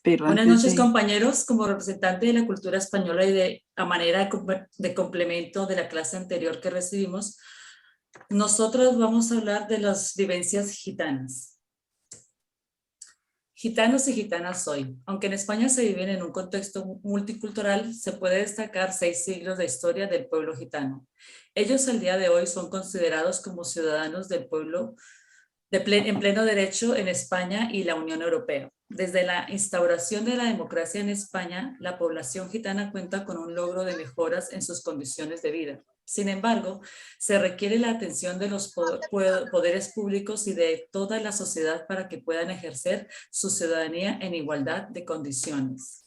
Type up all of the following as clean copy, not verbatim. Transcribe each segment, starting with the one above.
pero Buenas antes noches, de... compañeros. Como representante de la cultura española y a manera de complemento de la clase anterior que recibimos, nosotros vamos a hablar de las vivencias gitanas. Gitanos y gitanas hoy. Aunque en España se viven en un contexto multicultural, se puede destacar 6 siglos de historia del pueblo gitano. Ellos al día de hoy son considerados como ciudadanos del pueblo en pleno derecho en España y la Unión Europea. Desde la instauración de la democracia en España, la población gitana cuenta con un logro de mejoras en sus condiciones de vida. Sin embargo, se requiere la atención de los poderes públicos y de toda la sociedad para que puedan ejercer su ciudadanía en igualdad de condiciones.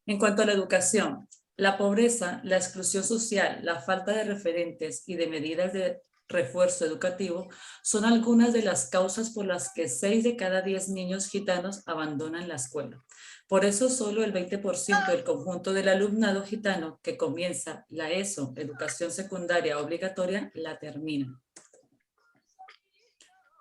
En cuanto a la educación, la pobreza, la exclusión social, la falta de referentes y de medidas de refuerzo educativo son algunas de las causas por las que 6 de cada 10 niños gitanos abandonan la escuela. Por eso solo el 20% del conjunto del alumnado gitano que comienza la ESO, educación secundaria obligatoria, la termina.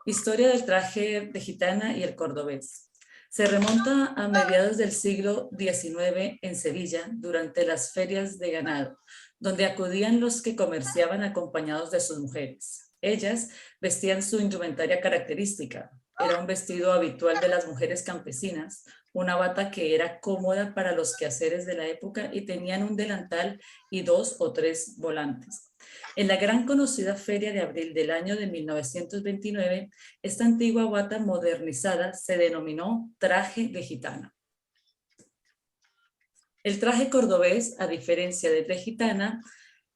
Historia del traje de gitana y el cordobés. Se remonta a mediados del siglo XIX en Sevilla, durante las ferias de ganado, donde acudían los que comerciaban acompañados de sus mujeres. Ellas vestían su indumentaria característica. Era un vestido habitual de las mujeres campesinas, una bata que era cómoda para los quehaceres de la época y tenían un delantal y 2 o 3 volantes. En la gran conocida Feria de Abril del año de 1929, esta antigua bata modernizada se denominó traje de gitana. El traje cordobés, a diferencia del de gitana,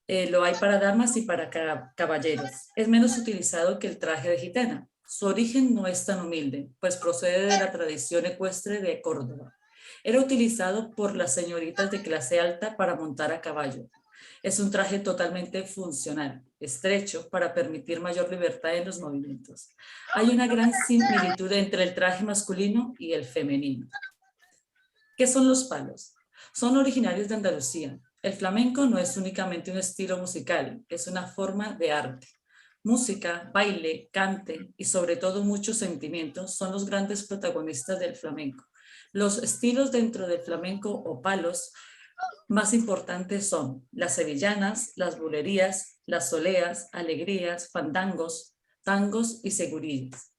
lo hay para damas y para caballeros. Es menos utilizado que el traje de gitana. Su origen no es tan humilde, pues procede de la tradición ecuestre de Córdoba. Era utilizado por las señoritas de clase alta para montar a caballo. Es un traje totalmente funcional, estrecho, para permitir mayor libertad en los movimientos. Hay una gran similitud entre el traje masculino y el femenino. ¿Qué son los palos? Son originarios de Andalucía. El flamenco no es únicamente un estilo musical, es una forma de arte. Música, baile, cante y sobre todo muchos sentimientos son los grandes protagonistas del flamenco. Los estilos dentro del flamenco o palos más importantes son las sevillanas, las bulerías, las soleas, alegrías, fandangos, tangos y segurillas.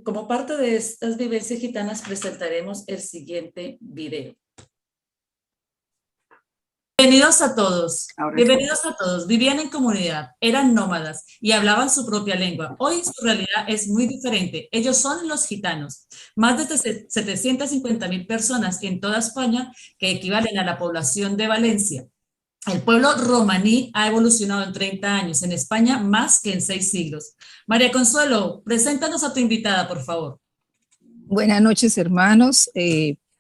Como parte de estas vivencias gitanas presentaremos el siguiente video. Bienvenidos a todos. Bienvenidos a todos. Vivían en comunidad, eran nómadas y hablaban su propia lengua. Hoy su realidad es muy diferente. Ellos son los gitanos. Más de 750.000 personas en toda España, que equivalen a la población de Valencia. El pueblo romaní ha evolucionado en 30 años, en España más que en 6 siglos. María Consuelo, preséntanos a tu invitada, por favor. Buenas noches, hermanos.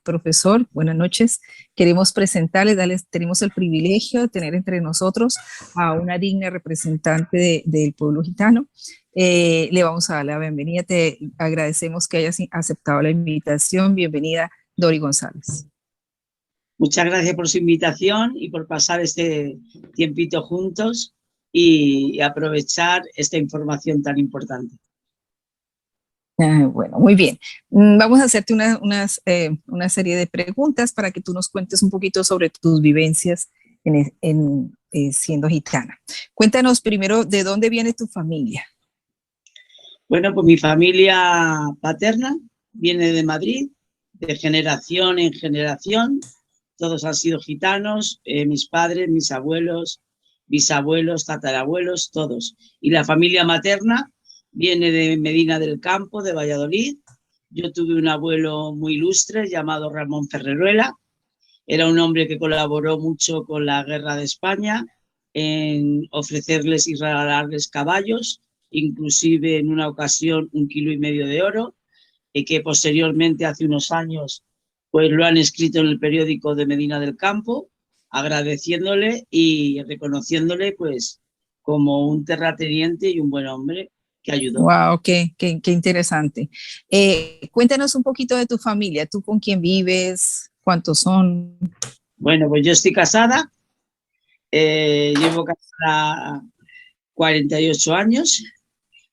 Profesor, buenas noches. Queremos presentarles, tenemos el privilegio de tener entre nosotros a una digna representante del pueblo gitano. Le vamos a dar la bienvenida. Te agradecemos que hayas aceptado la invitación. Bienvenida, Dori González. Muchas gracias por su invitación y por pasar este tiempito juntos y aprovechar esta información tan importante. Bueno, muy bien. Vamos a hacerte una serie de preguntas para que tú nos cuentes un poquito sobre tus vivencias siendo gitana. Cuéntanos primero, ¿de dónde viene tu familia? Bueno, pues mi familia paterna viene de Madrid, de generación en generación. Todos han sido gitanos, mis padres, mis abuelos, bisabuelos, tatarabuelos, todos. Y la familia materna viene de Medina del Campo, de Valladolid. Yo tuve un abuelo muy ilustre llamado Ramón Ferreruela. Era un hombre que colaboró mucho con la Guerra de España en ofrecerles y regalarles caballos, inclusive en una ocasión 1,5 kilos de oro, que posteriormente, hace unos años, pues lo han escrito en el periódico de Medina del Campo, agradeciéndole y reconociéndole pues como un terrateniente y un buen hombre que ayudó. Wow, qué interesante. Cuéntanos un poquito de tu familia. ¿Tú con quién vives? ¿Cuántos son? Bueno, pues yo estoy casada. Llevo casada 48 años.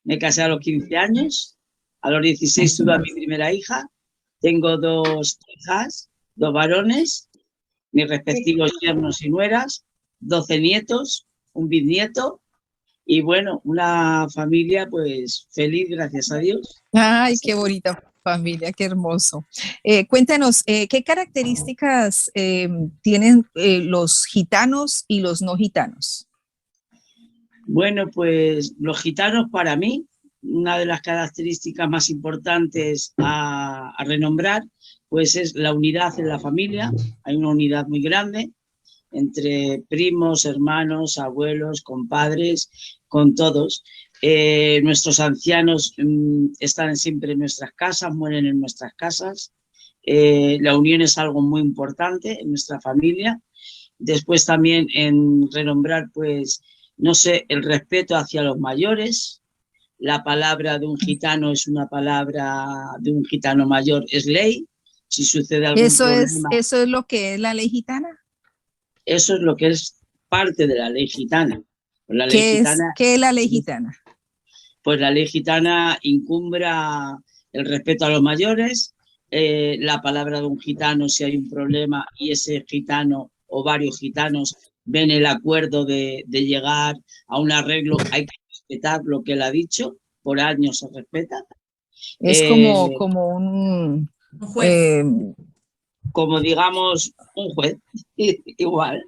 Me casé a los 15 años. A los 16 tuve a mi primera hija, tengo 2 hijas, 2 varones, mis respectivos yernos y nueras, 12 nietos, un bisnieto y bueno, una familia pues feliz, gracias a Dios. Ay, qué bonita familia, qué hermoso. Cuéntanos, ¿qué características tienen los gitanos y los no gitanos? Bueno, pues los gitanos para mí, una de las características más importantes a renombrar, pues es la unidad en la familia. Hay una unidad muy grande entre primos, hermanos, abuelos, compadres, con todos. Nuestros ancianos están siempre en nuestras casas, mueren en nuestras casas. La unión es algo muy importante en nuestra familia. Después también en renombrar, pues, no sé, el respeto hacia los mayores. La palabra de un gitano es una palabra de un gitano mayor, es ley. Si sucede algún problema... ¿Eso es lo que es la ley gitana? Eso es lo que es parte de la ley gitana. La ley gitana, ¿Qué es la ley gitana? Pues la ley gitana incumbra el respeto a los mayores, la palabra de un gitano si hay un problema y ese gitano o varios gitanos ven el acuerdo de llegar a un arreglo, hay que respetar lo que él ha dicho, por años se respeta. Es como un juez. Como digamos un juez, igual,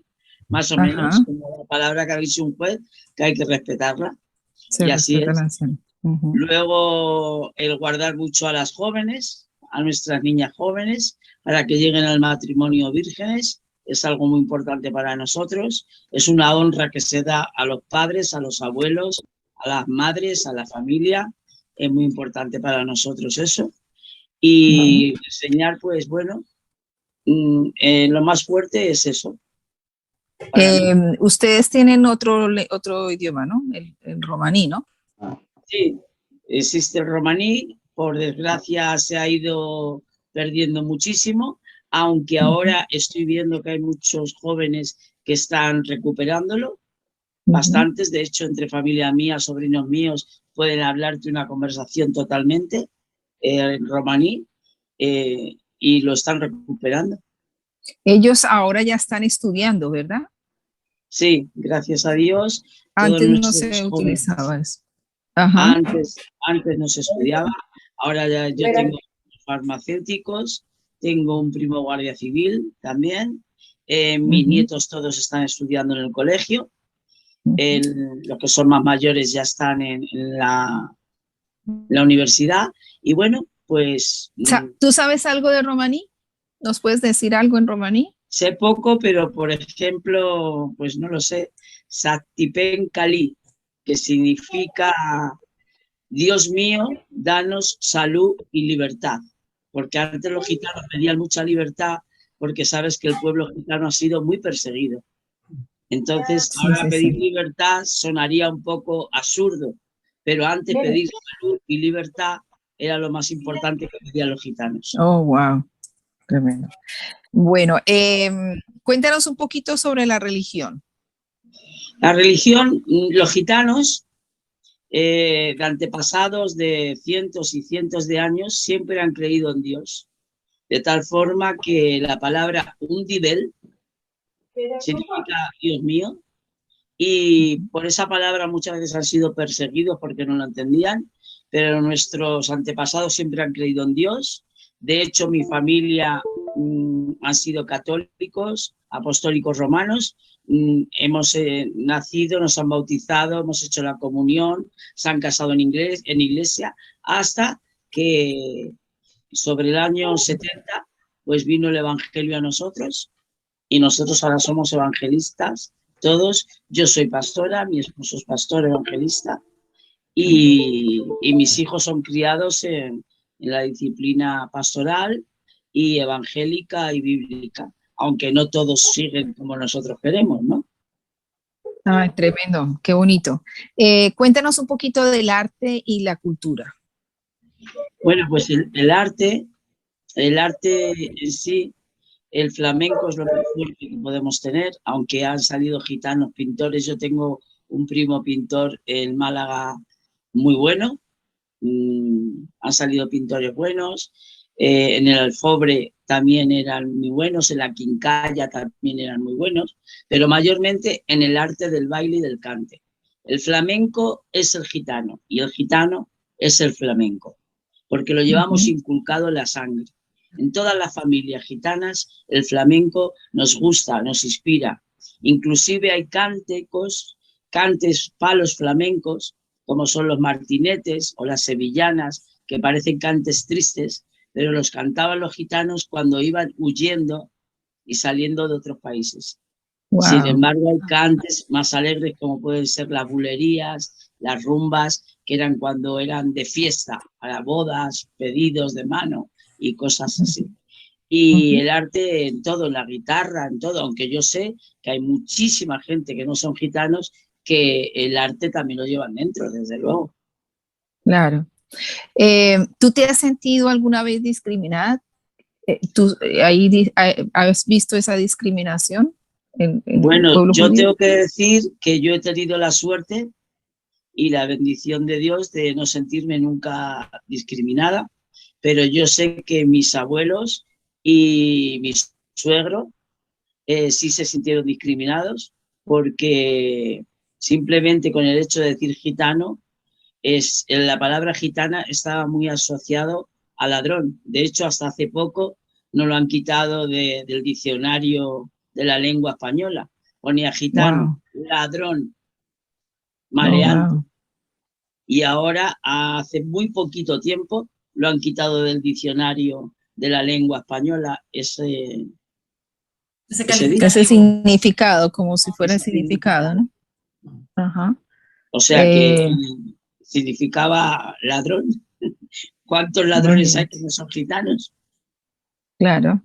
más o menos, como la palabra que ha dicho un juez, que hay que respetarla. Se y así es. Uh-huh. Luego, el guardar mucho a las jóvenes, a nuestras niñas jóvenes, para que lleguen al matrimonio vírgenes, es algo muy importante para nosotros. Es una honra que se da a los padres, a los abuelos, a las madres, a la familia. Es muy importante para nosotros eso. Y enseñar, pues bueno, lo más fuerte es eso. Ustedes tienen otro idioma, ¿no? El romaní, ¿no? Sí, existe el romaní, por desgracia se ha ido perdiendo muchísimo, aunque ahora estoy viendo que hay muchos jóvenes que están recuperándolo, bastantes, de hecho entre familia mía, sobrinos míos, pueden hablarte una conversación totalmente en romaní y lo están recuperando. Ellos ahora ya están estudiando, ¿verdad? Sí, gracias a Dios. Antes no se utilizaba eso. Ajá. Antes no se estudiaba, ahora ya yo tengo farmacéuticos, tengo un primo guardia civil también, mis nietos todos están estudiando en el colegio, los que son más mayores ya están en la universidad y bueno, pues... ¿Tú sabes algo de romaní? ¿Nos puedes decir algo en romaní? Sé poco, pero por ejemplo, pues no lo sé, Saktipen Kali, que significa Dios mío, danos salud y libertad. Porque antes los gitanos pedían mucha libertad porque sabes que el pueblo gitano ha sido muy perseguido. Entonces, ahora pedir libertad sonaría un poco absurdo, pero antes pedir salud y libertad era lo más importante que pedían los gitanos. Oh, wow. Tremendo. Bueno, cuéntanos un poquito sobre la religión. La religión, los gitanos, de antepasados de cientos y cientos de años, siempre han creído en Dios. De tal forma que la palabra undibel significa Dios mío, y por esa palabra muchas veces han sido perseguidos porque no lo entendían, pero nuestros antepasados siempre han creído en Dios. De hecho, mi familia han sido católicos, apostólicos romanos, hemos nacido, nos han bautizado, hemos hecho la comunión, se han casado en iglesia, hasta que sobre el año 70 pues vino el evangelio a nosotros y nosotros ahora somos evangelistas todos. Yo soy pastora, mi esposo es pastor evangelista y mis hijos son criados en la disciplina pastoral y evangélica y bíblica, aunque no todos siguen como nosotros queremos, ¿no? Ay, tremendo, qué bonito. Cuéntanos un poquito del arte y la cultura. Bueno, pues el arte en sí, el flamenco es lo mejor que podemos tener, aunque han salido gitanos pintores. Yo tengo un primo pintor en Málaga muy bueno, han salido pintores buenos, en el alfobre también eran muy buenos, en la quincalla también eran muy buenos, pero mayormente en el arte del baile y del cante. El flamenco es el gitano y el gitano es el flamenco, porque lo llevamos inculcado en la sangre. En todas las familias gitanas el flamenco nos gusta, nos inspira. Inclusive hay cantes, palos flamencos, como son los martinetes o las sevillanas, que parecen cantes tristes, pero los cantaban los gitanos cuando iban huyendo y saliendo de otros países. Wow. Sin embargo, hay cantes más alegres como pueden ser las bulerías, las rumbas, que eran cuando eran de fiesta, para bodas, pedidos de mano y cosas así. Y el arte en todo, en la guitarra, en todo, aunque yo sé que hay muchísima gente que no son gitanos que el arte también lo llevan dentro, desde luego. Claro. ¿Tú te has sentido alguna vez discriminada? ¿Has visto esa discriminación en el Bueno, pueblo yo judío? tengo que decir que yo he tenido la suerte y la bendición de Dios de no sentirme nunca discriminada, pero yo sé que mis abuelos y mi suegro sí se sintieron discriminados porque simplemente con el hecho de decir gitano, la palabra gitana estaba muy asociado a ladrón. De hecho, hasta hace poco no lo han quitado del diccionario de la lengua española. Ponía gitano, ladrón, maleante. Wow. Y ahora, hace muy poquito tiempo, lo han quitado del diccionario de la lengua española ese significado, como si fuera el significado, ¿no? Ajá. O sea que significaba ladrón. ¿Cuántos ladrones hay que no son gitanos? Claro,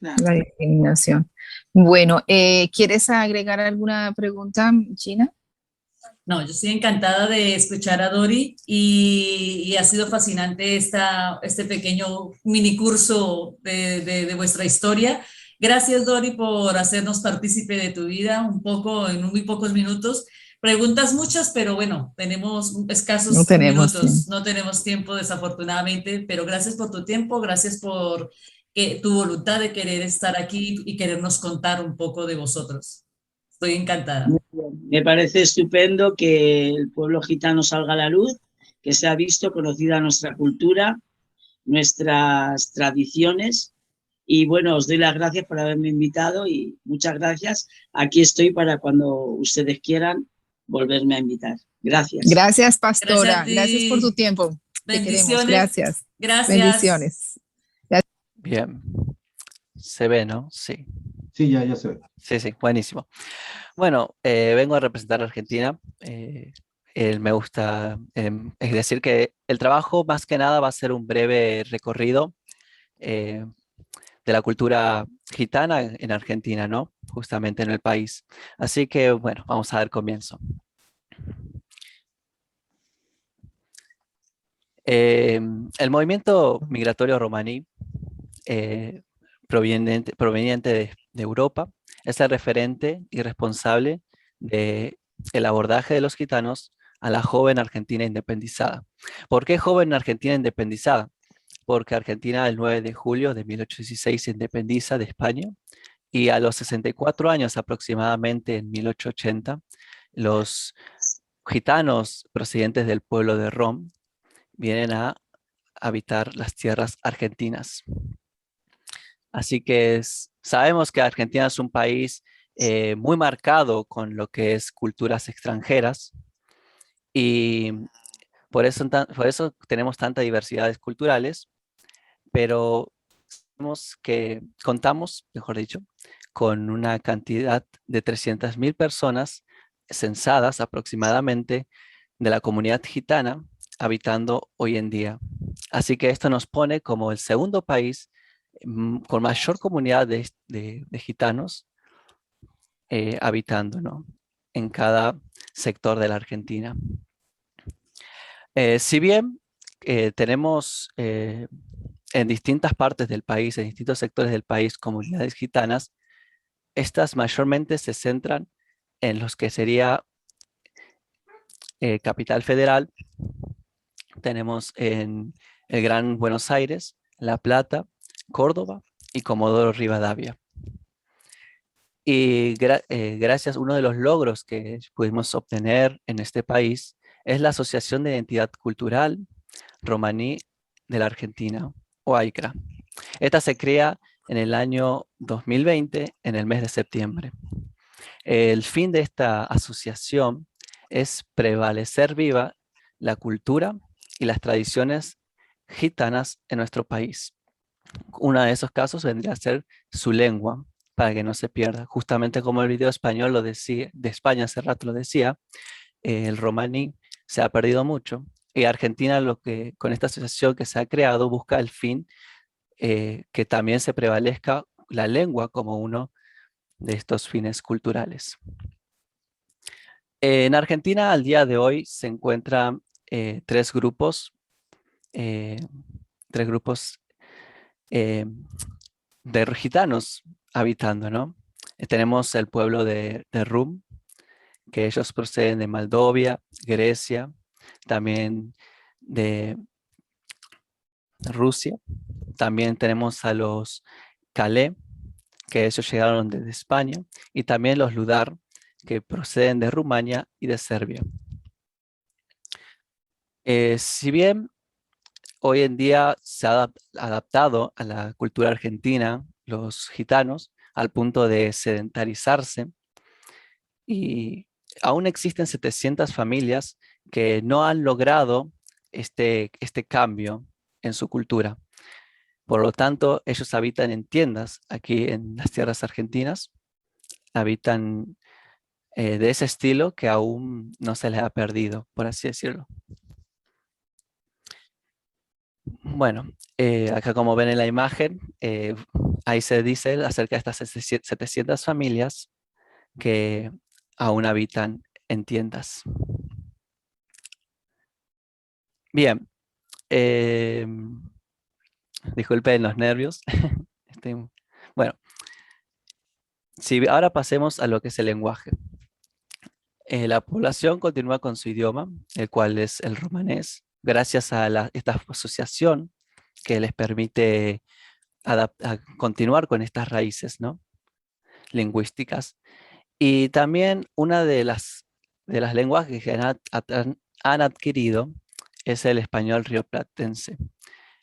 la discriminación. Bueno, ¿quieres agregar alguna pregunta, Gina? No, yo estoy encantada de escuchar a Dori y ha sido fascinante este pequeño mini curso de vuestra historia. Gracias, Dori, por hacernos partícipe de tu vida un poco en muy pocos minutos. Preguntas muchas, pero bueno, tenemos escasos minutos, no tenemos tiempo desafortunadamente, pero gracias por tu tiempo, gracias por tu voluntad de querer estar aquí y querernos contar un poco de vosotros. Estoy encantada. Me parece estupendo que el pueblo gitano salga a la luz, que se ha visto, conocida nuestra cultura, nuestras tradiciones. Y bueno, os doy las gracias por haberme invitado y muchas gracias. Aquí estoy para cuando ustedes quieran volverme a invitar. Gracias. Gracias, pastora. Gracias por tu tiempo. Bendiciones. Te queremos. Gracias. Gracias. Bendiciones. Gracias. Bien. Se ve, ¿no? Sí. Sí, ya se ve. Sí, buenísimo. Bueno, vengo a representar a Argentina. Me gusta, es decir, que el trabajo más que nada va a ser un breve recorrido de la cultura gitana en Argentina, ¿no? Justamente en el país. Así que, bueno, vamos a dar comienzo. El movimiento migratorio romaní proveniente de Europa es el referente y responsable del abordaje de los gitanos a la joven Argentina independizada. ¿Por qué joven Argentina independizada? Porque Argentina el 9 de julio de 1816 se independiza de España y a los 64 años aproximadamente en 1880 los gitanos procedentes del pueblo de Rom vienen a habitar las tierras argentinas. Así que sabemos que Argentina es un país muy marcado con lo que es culturas extranjeras y por eso tenemos tantas diversidades culturales, pero contamos, mejor dicho, con una cantidad de 300.000 personas censadas aproximadamente de la comunidad gitana habitando hoy en día. Así que esto nos pone como el segundo país con mayor comunidad de gitanos habitando, ¿no? En cada sector de la Argentina. Si bien tenemos en distintas partes del país, en distintos sectores del país, comunidades gitanas, estas mayormente se centran en los que sería Capital Federal, tenemos en el Gran Buenos Aires, La Plata, Córdoba y Comodoro Rivadavia. Y gracias a uno de los logros que pudimos obtener en este país es la Asociación de Identidad Cultural Romaní de la Argentina, o AICRA. Esta se crea en el año 2020, en el mes de septiembre. El fin de esta asociación es prevalecer viva la cultura y las tradiciones gitanas en nuestro país. Uno de esos casos vendría a ser su lengua, para que no se pierda. Justamente como el video español lo decía, de España hace rato lo decía, el romaní se ha perdido mucho. Y Argentina, con esta asociación que se ha creado, busca el fin que también se prevalezca la lengua como uno de estos fines culturales. En Argentina, al día de hoy, se encuentran tres grupos de gitanos habitando, ¿no? Tenemos el pueblo de Rum, que ellos proceden de Moldavia, Grecia, también de Rusia. También tenemos a los Calé, que ellos llegaron desde España, y también los Ludar, que proceden de Rumania y de Serbia. Si bien hoy en día se ha adaptado a la cultura argentina los gitanos al punto de sedentarizarse, y aún existen 700 familias que no han logrado este cambio en su cultura. Por lo tanto, ellos habitan en tiendas aquí en las tierras argentinas, habitan de ese estilo que aún no se les ha perdido, por así decirlo. Bueno, acá como ven en la imagen, ahí se dice acerca de estas 700 familias que aún habitan en tiendas. Bien, disculpen los nervios. Bueno, ahora pasemos a lo que es el lenguaje. La población continúa con su idioma, el cual es el romanés, gracias a esta asociación que les permite a continuar con estas raíces, ¿no?, lingüísticas. Y también una de las lenguas que han adquirido es el español rioplatense.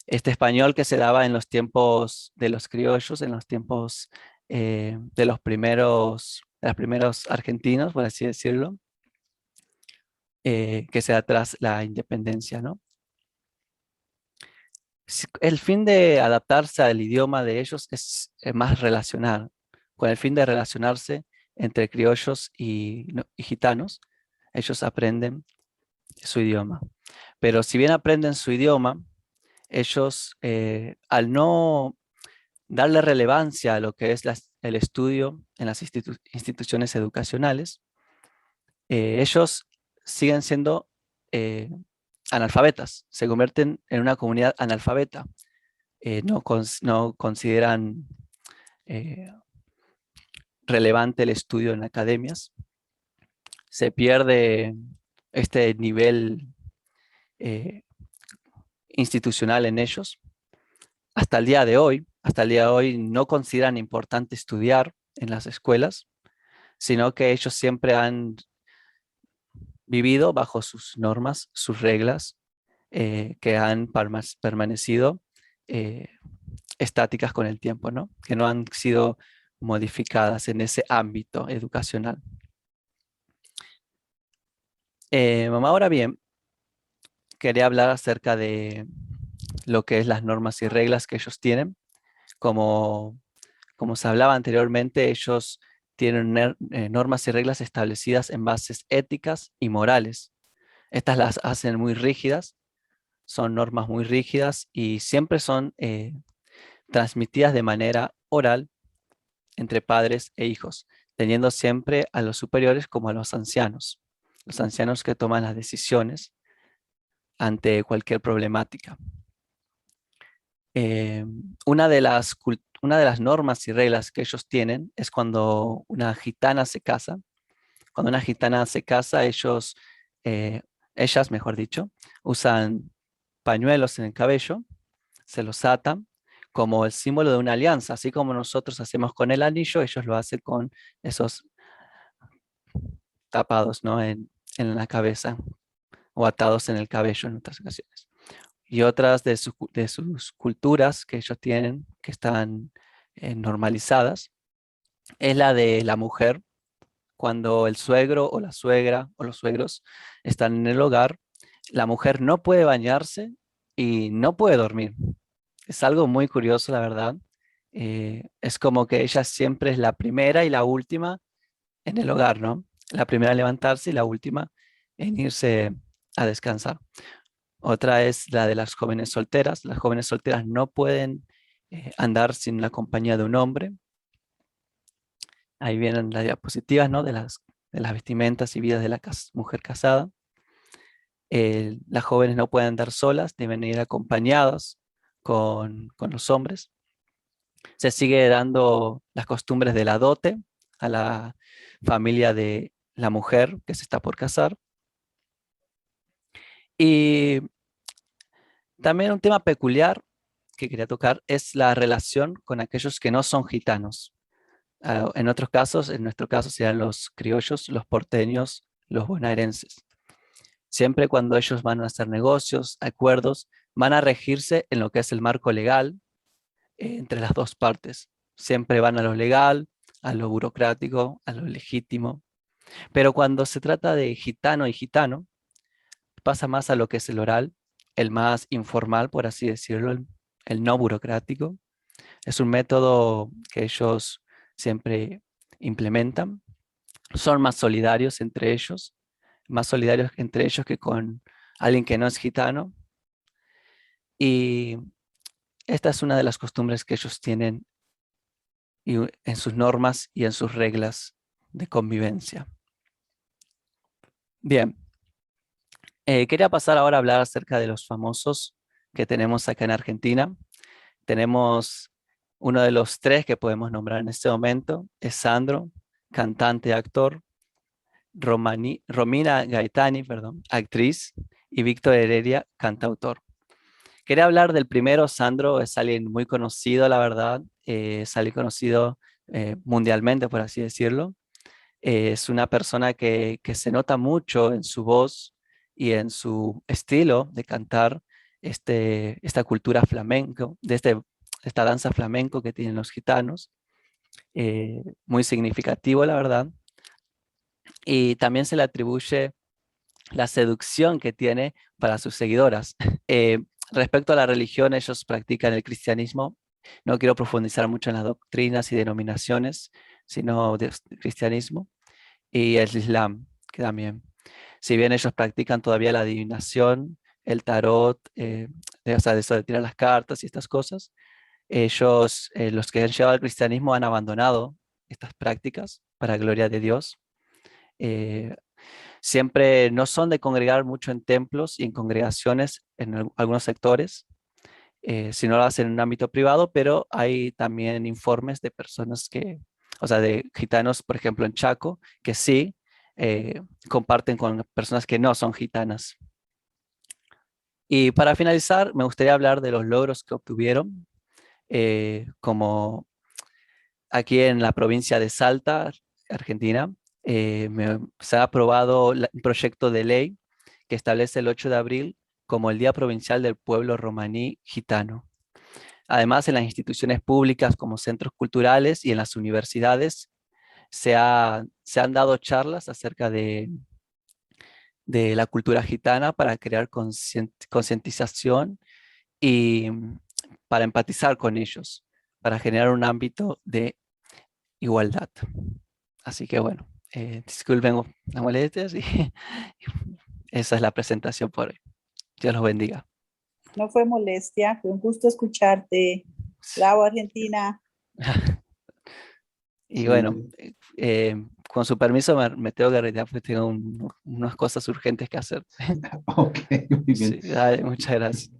Este español que se daba en los tiempos de los criollos, en los tiempos de los primeros argentinos, por así decirlo, que se da tras la independencia, ¿no? El fin de adaptarse al idioma de ellos es más relacional, con el fin de relacionarse entre criollos y gitanos. Ellos aprenden su idioma. Pero si bien aprenden su idioma, ellos, al no darle relevancia a lo que es el estudio en las instituciones educacionales, ellos siguen siendo analfabetas, se convierten en una comunidad analfabeta. No consideran relevante el estudio en academias. Se pierde este nivel institucional en ellos. Hasta el día de hoy no consideran importante estudiar en las escuelas, sino que ellos siempre han vivido bajo sus normas, sus reglas, que han permanecido estáticas con el tiempo, ¿no?, que no han sido modificadas en ese ámbito educacional. Ahora bien, quería hablar acerca de lo que es las normas y reglas que ellos tienen. Como se hablaba anteriormente, ellos tienen normas y reglas establecidas en bases éticas y morales. Estas las hacen muy rígidas, son normas muy rígidas y siempre son transmitidas de manera oral entre padres e hijos, teniendo siempre a los superiores como a los ancianos que toman las decisiones ante cualquier problemática. Una de las normas y reglas que ellos tienen es cuando una gitana se casa. Cuando una gitana se casa, ellas, mejor dicho, usan pañuelos en el cabello, se los atan como el símbolo de una alianza, así como nosotros hacemos con el anillo, ellos lo hacen con esos tapados, ¿no? en la cabeza o atados en el cabello en otras ocasiones. Y otras de sus culturas que ellos tienen, que están normalizadas, es la de la mujer. Cuando el suegro o la suegra o los suegros están en el hogar, la mujer no puede bañarse y no puede dormir. Es algo muy curioso, la verdad. Es como que ella siempre es la primera y la última en el hogar, ¿no? La primera en levantarse y la última en irse a descansar. Otra es la de las jóvenes solteras. Las jóvenes solteras no pueden andar sin la compañía de un hombre. Ahí vienen las diapositivas, ¿no? De las vestimentas y vidas de la mujer casada. Las jóvenes no pueden andar solas, deben ir acompañadas con los hombres. Se sigue dando las costumbres de la dote a la familia de la mujer que se está por casar. Y también un tema peculiar que quería tocar es la relación con aquellos que no son gitanos. En otros casos, en nuestro caso, serían los criollos, los porteños, los bonaerenses. Siempre cuando ellos van a hacer negocios, acuerdos, van a regirse en lo que es el marco legal entre las dos partes. Siempre van a lo legal, a lo burocrático, a lo legítimo. Pero cuando se trata de gitano y gitano, pasa más a lo que es el oral, el más informal, por así decirlo, el no burocrático. Es un método que ellos siempre implementan. Son más solidarios entre ellos, más solidarios entre ellos que con alguien que no es gitano. Y esta es una de las costumbres que ellos tienen en sus normas y en sus reglas de convivencia. Bien, quería pasar ahora a hablar acerca de los famosos que tenemos acá en Argentina. Tenemos uno de los tres que podemos nombrar en este momento, es Sandro, cantante, actor, Romina Gaetani, perdón, actriz, y Víctor Heredia, cantautor. Quería hablar del primero. Sandro es alguien muy conocido, la verdad, es alguien conocido mundialmente, por así decirlo. Es una persona que se nota mucho en su voz y en su estilo de cantar esta cultura flamenco, esta danza flamenco que tienen los gitanos. Muy significativo, la verdad. Y también se le atribuye la seducción que tiene para sus seguidoras. Respecto a la religión, ellos practican el cristianismo. No quiero profundizar mucho en las doctrinas y denominaciones, sino del cristianismo y el islam, que también. Si bien ellos practican todavía la adivinación, el tarot, o sea, eso de tirar las cartas y estas cosas, ellos, los que han llegado al cristianismo, han abandonado estas prácticas para gloria de Dios. Eh, Siempre no son de congregar mucho en templos y en congregaciones en algunos sectores, sino lo hacen en un ámbito privado, pero hay también informes de personas o sea, de gitanos, por ejemplo, en Chaco, que sí comparten con personas que no son gitanas. Y para finalizar, me gustaría hablar de los logros que obtuvieron, como aquí en la provincia de Salta, Argentina, se ha aprobado un proyecto de ley que establece el 8 de abril como el Día Provincial del Pueblo Romaní Gitano. Además, en las instituciones públicas como centros culturales y en las universidades se han dado charlas acerca de la cultura gitana para crear concientización y para empatizar con ellos, para generar un ámbito de igualdad. Así que bueno, disculpen las molestias y esa es la presentación por hoy. Dios los bendiga. No fue molestia, fue un gusto escucharte. Bravo, Argentina. Y Sí. bueno, con su permiso me tengo que retirar porque tengo unas cosas urgentes que hacer. Ok, muy bien. Sí, dale, muchas gracias.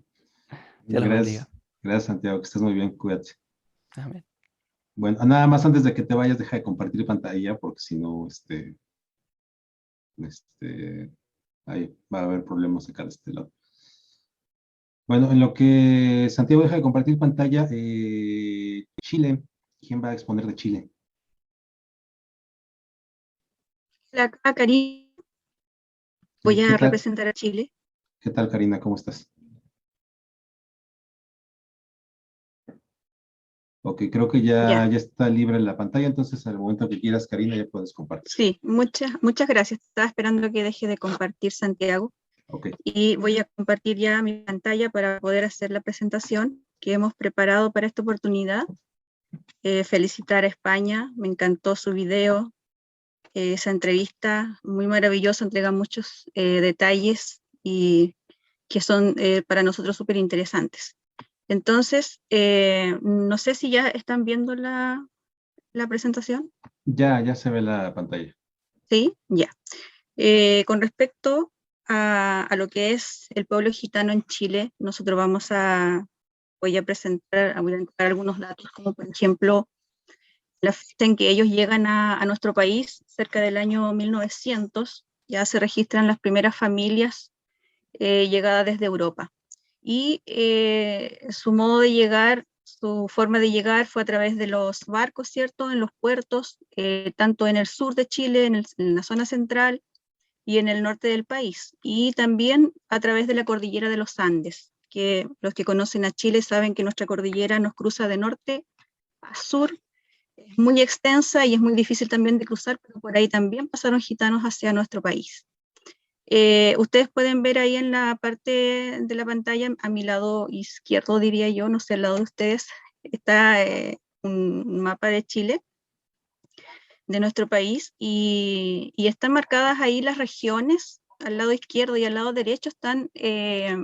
Dios los bendiga. Gracias, Santiago, que estés muy bien, cuídate. Amén. Bueno, nada más antes de que te vayas, deja de compartir pantalla, porque si no, ahí va a haber problemas acá de este lado. Bueno, en lo que Santiago deja de compartir pantalla, Chile, ¿quién va a exponer de Chile? Acá, Karina, voy ¿Qué a tal, representar a Chile. qué tal, Karina? ¿Cómo estás? Ok, creo que Ya, ya está libre la pantalla, entonces al momento que quieras, Karina, ya puedes compartir. sí, muchas gracias. Estaba esperando que deje de compartir Santiago Ok, y voy a compartir ya mi pantalla para poder hacer la presentación que hemos preparado para esta oportunidad. Felicitar a España, me encantó su video, esa entrevista muy maravillosa, entrega muchos detalles y que son para nosotros súper interesantes. Entonces, no sé si ya están viendo la presentación. ya se ve la pantalla. Sí, ya. Con respecto a lo que es el pueblo gitano en Chile, nosotros voy a presentar, voy a entregar algunos datos, como por ejemplo, la fecha en que ellos llegan a nuestro país, cerca del año 1900, ya se registran las primeras familias llegadas desde Europa. Y su modo de llegar, su forma de llegar fue a través de los barcos, ¿cierto? En los puertos, tanto en el sur de Chile, en la zona central, y en el norte del país, y también a través de la cordillera de los Andes, que los que conocen a Chile saben que nuestra cordillera nos cruza de norte a sur, es muy extensa y es muy difícil también de cruzar, pero por ahí también pasaron gitanos hacia nuestro país. Ustedes pueden ver ahí en la parte de la pantalla, a mi lado izquierdo diría yo, no sé, al lado de ustedes, está un mapa de Chile, de nuestro país, y están marcadas ahí las regiones, al lado izquierdo y al lado derecho están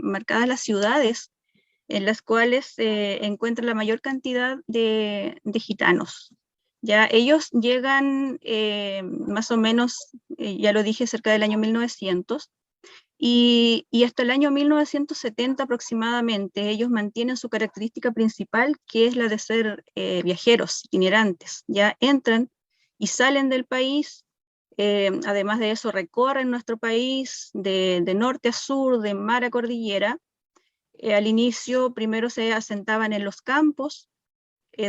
marcadas las ciudades en las cuales se encuentra la mayor cantidad de gitanos. Ya ellos llegan más o menos, ya lo dije, cerca del año 1900, y hasta el año 1970 aproximadamente ellos mantienen su característica principal, que es la de ser viajeros, itinerantes. Ya entran y salen del país, además de eso recorren nuestro país de norte a sur, de mar a cordillera. Al inicio primero se asentaban en los campos,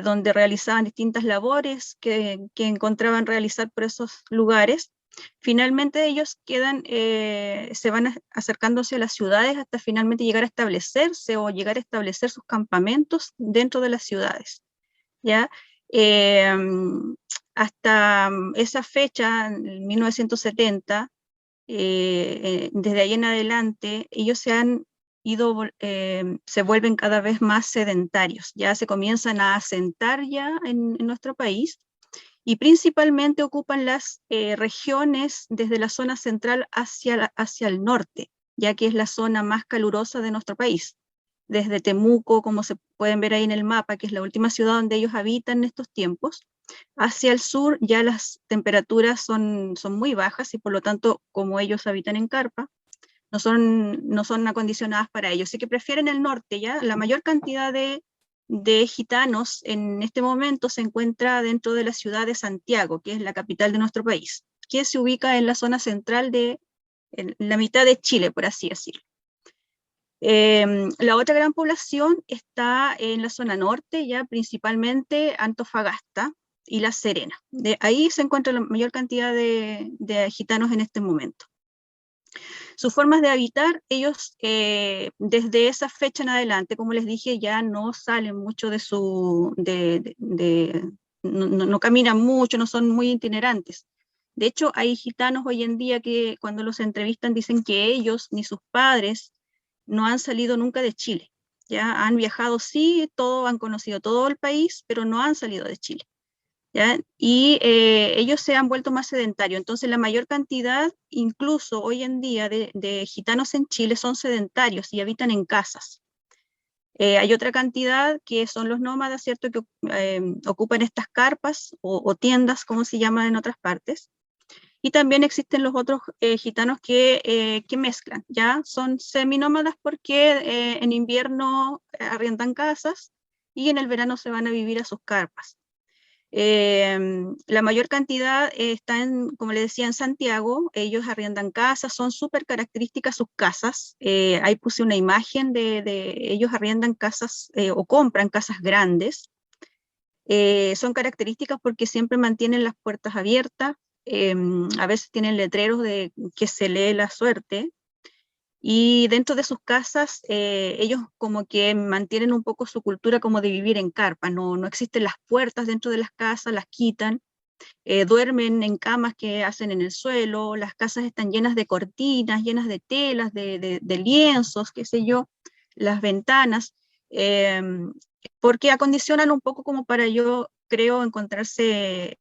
donde realizaban distintas labores que encontraban realizar por esos lugares. Finalmente ellos se van acercándose a las ciudades hasta finalmente llegar a establecerse o llegar a establecer sus campamentos dentro de las ciudades, ¿ya? Eh, Hasta esa fecha, en 1970, desde ahí en adelante, ellos se vuelven cada vez más sedentarios, ya se comienzan a asentar ya en nuestro país, y principalmente ocupan las regiones desde la zona central hacia el norte, ya que es la zona más calurosa de nuestro país. Desde Temuco, como se pueden ver ahí en el mapa, que es la última ciudad donde ellos habitan en estos tiempos, hacia el sur ya las temperaturas son muy bajas y por lo tanto, como ellos habitan en carpa, no son acondicionadas para ellos. Así que prefieren el norte, ¿ya? La mayor cantidad de gitanos en este momento se encuentra dentro de la ciudad de Santiago, que es la capital de nuestro país, que se ubica en la zona central en la mitad de Chile, por así decirlo. La otra gran población está en la zona norte, ya principalmente Antofagasta y La Serena. De ahí se encuentra la mayor cantidad de gitanos en este momento. Sus formas de habitar, ellos desde esa fecha en adelante, como les dije, ya no salen mucho no caminan mucho, no son muy itinerantes. De hecho, hay gitanos hoy en día que cuando los entrevistan dicen que ellos ni sus padres no han salido nunca de Chile. Ya han viajado, sí, han conocido todo el país, pero no han salido de Chile. ¿Ya? Y ellos se han vuelto más sedentarios. Entonces, la mayor cantidad, incluso hoy en día, de gitanos en Chile son sedentarios y habitan en casas. Hay otra cantidad que son los nómadas, ¿cierto?, que ocupan estas carpas o tiendas, como se llaman en otras partes. Y también existen los otros gitanos que mezclan, ¿ya? Son seminómadas porque en invierno arriendan casas y en el verano se van a vivir a sus carpas. La mayor cantidad está como les decía, en Santiago. Ellos arriendan casas, son súper características sus casas. Ahí puse una imagen de ellos arriendan casas o compran casas grandes. Son características porque siempre mantienen las puertas abiertas, a veces tienen letreros de que se lee la suerte, y dentro de sus casas ellos como que mantienen un poco su cultura como de vivir en carpa, no existen las puertas dentro de las casas, las quitan, duermen en camas que hacen en el suelo, las casas están llenas de cortinas, llenas de telas, de lienzos, qué sé yo, las ventanas, porque acondicionan un poco como para, yo creo, encontrarse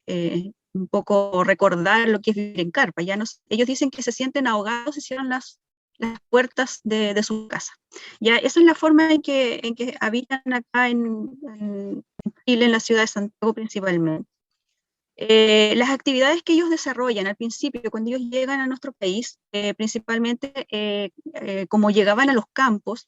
un poco, recordar lo que es vivir en carpa. Ya no, ellos dicen que se sienten ahogados y cierran las puertas de su casa. Ya, esa es la forma en que habitan acá en Chile, en la ciudad de Santiago principalmente. Las actividades que ellos desarrollan al principio, cuando ellos llegan a nuestro país, principalmente como llegaban a los campos,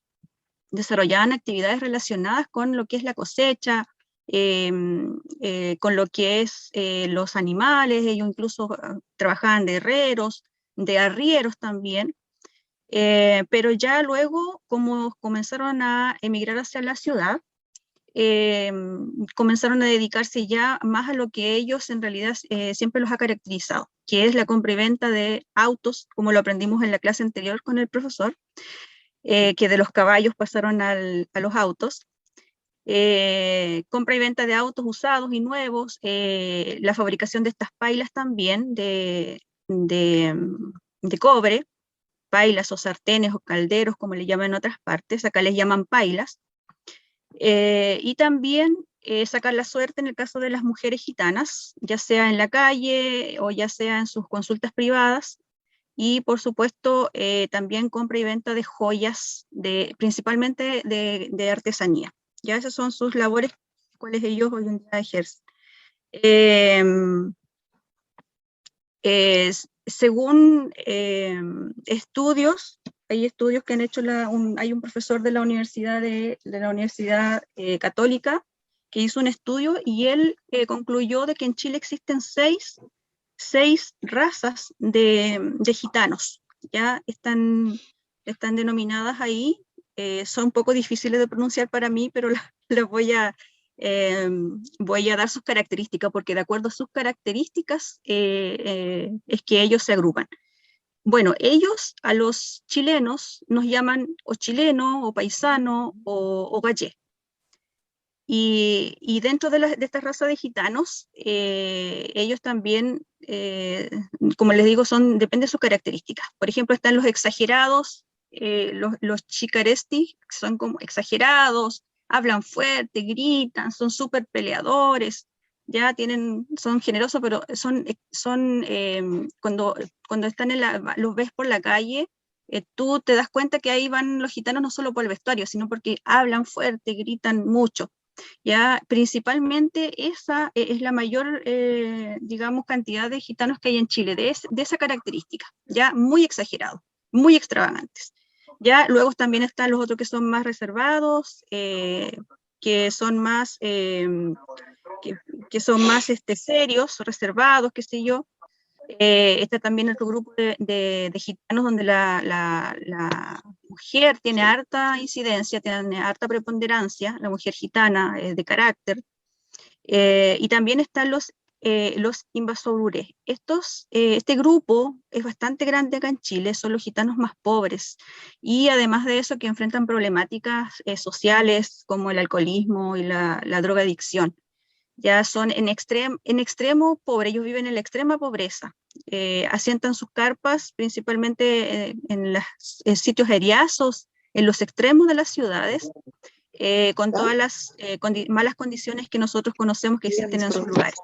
desarrollaban actividades relacionadas con lo que es la cosecha, con lo que es los animales. Ellos incluso trabajaban de herreros, de arrieros también, pero ya luego, como comenzaron a emigrar hacia la ciudad, comenzaron a dedicarse ya más a lo que ellos en realidad siempre los ha caracterizado, que es la compra y venta de autos, como lo aprendimos en la clase anterior con el profesor, que de los caballos pasaron a los autos. Compra y venta de autos usados y nuevos, la fabricación de estas pailas también de cobre, pailas o sartenes o calderos, como le llaman en otras partes, acá les llaman pailas. Y también sacar la suerte en el caso de las mujeres gitanas, ya sea en la calle o ya sea en sus consultas privadas. Y por supuesto también compra y venta de joyas, principalmente de artesanía. Ya esas son sus labores, cuales ellos hoy en día ejercen. Según estudios, hay estudios que han hecho, hay un profesor de la Universidad, Católica, que hizo un estudio y él concluyó de que en Chile existen seis razas de gitanos. Ya están denominadas ahí, son un poco difíciles de pronunciar para mí, pero las voy a dar sus características, porque de acuerdo a sus características es que ellos se agrupan. Bueno, ellos a los chilenos nos llaman o chileno, o paisano, o gallé. Y dentro de esta raza de gitanos, ellos también, como les digo, depende de sus características. Por ejemplo, están los exagerados, los chicaresti, que son como exagerados, hablan fuerte, gritan, son súper peleadores, ya son generosos, pero cuando están los ves por la calle, tú te das cuenta que ahí van los gitanos no solo por el vestuario, sino porque hablan fuerte, gritan mucho. Ya, principalmente esa es la mayor, digamos, cantidad de gitanos que hay en Chile, de esa característica, ya muy exagerados, muy extravagantes. Ya, luego también están los otros que son más reservados, que son más, serios, reservados, qué sé yo. Está también otro grupo de gitanos donde la mujer tiene harta incidencia, tiene harta preponderancia, la mujer gitana de carácter. Y también están los invasorures. Este grupo es bastante grande acá en Chile, son los gitanos más pobres, y además de eso que enfrentan problemáticas sociales como el alcoholismo y la drogadicción. Ya son en extremo pobre, ellos viven en la extrema pobreza, asientan sus carpas principalmente en sitios eriazos, en los extremos de las ciudades, con todas las malas condiciones que nosotros conocemos que existen en sus lugares.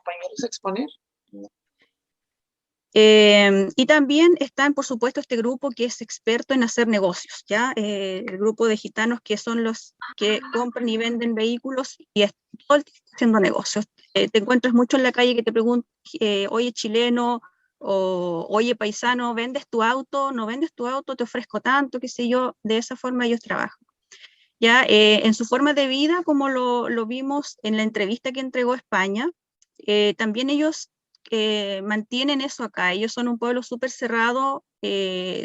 Y también están, por supuesto, este grupo que es experto en hacer negocios, ¿ya? El grupo de gitanos que son los que compran y venden vehículos y todo el tiempo haciendo negocios. Te encuentras mucho en la calle que te preguntan, oye, chileno, o oye, paisano, ¿vendes tu auto? ¿No vendes tu auto? Te ofrezco tanto, qué sé yo. De esa forma ellos trabajan. Ya, en su forma de vida, como lo vimos en la entrevista que entregó España, también ellos mantienen eso acá. Ellos son un pueblo súper cerrado,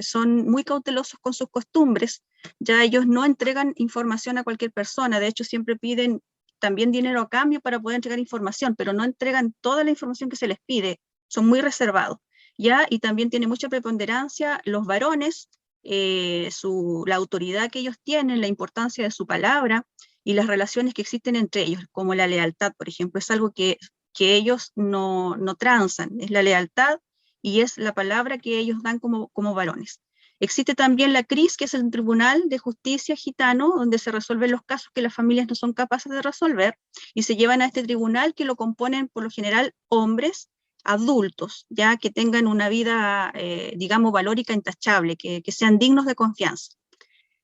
son muy cautelosos con sus costumbres, ya ellos no entregan información a cualquier persona, de hecho siempre piden también dinero a cambio para poder entregar información, pero no entregan toda la información que se les pide, son muy reservados, ya, y también tiene mucha preponderancia los varones, la autoridad que ellos tienen, la importancia de su palabra y las relaciones que existen entre ellos, como la lealtad, por ejemplo, es algo que ellos no transan, es la lealtad y es la palabra que ellos dan como varones. Existe también la CRIS, que es el Tribunal de Justicia gitano, donde se resuelven los casos que las familias no son capaces de resolver, y se llevan a este tribunal, que lo componen por lo general hombres adultos, ya que tengan una vida, digamos, valórica, intachable, que sean dignos de confianza.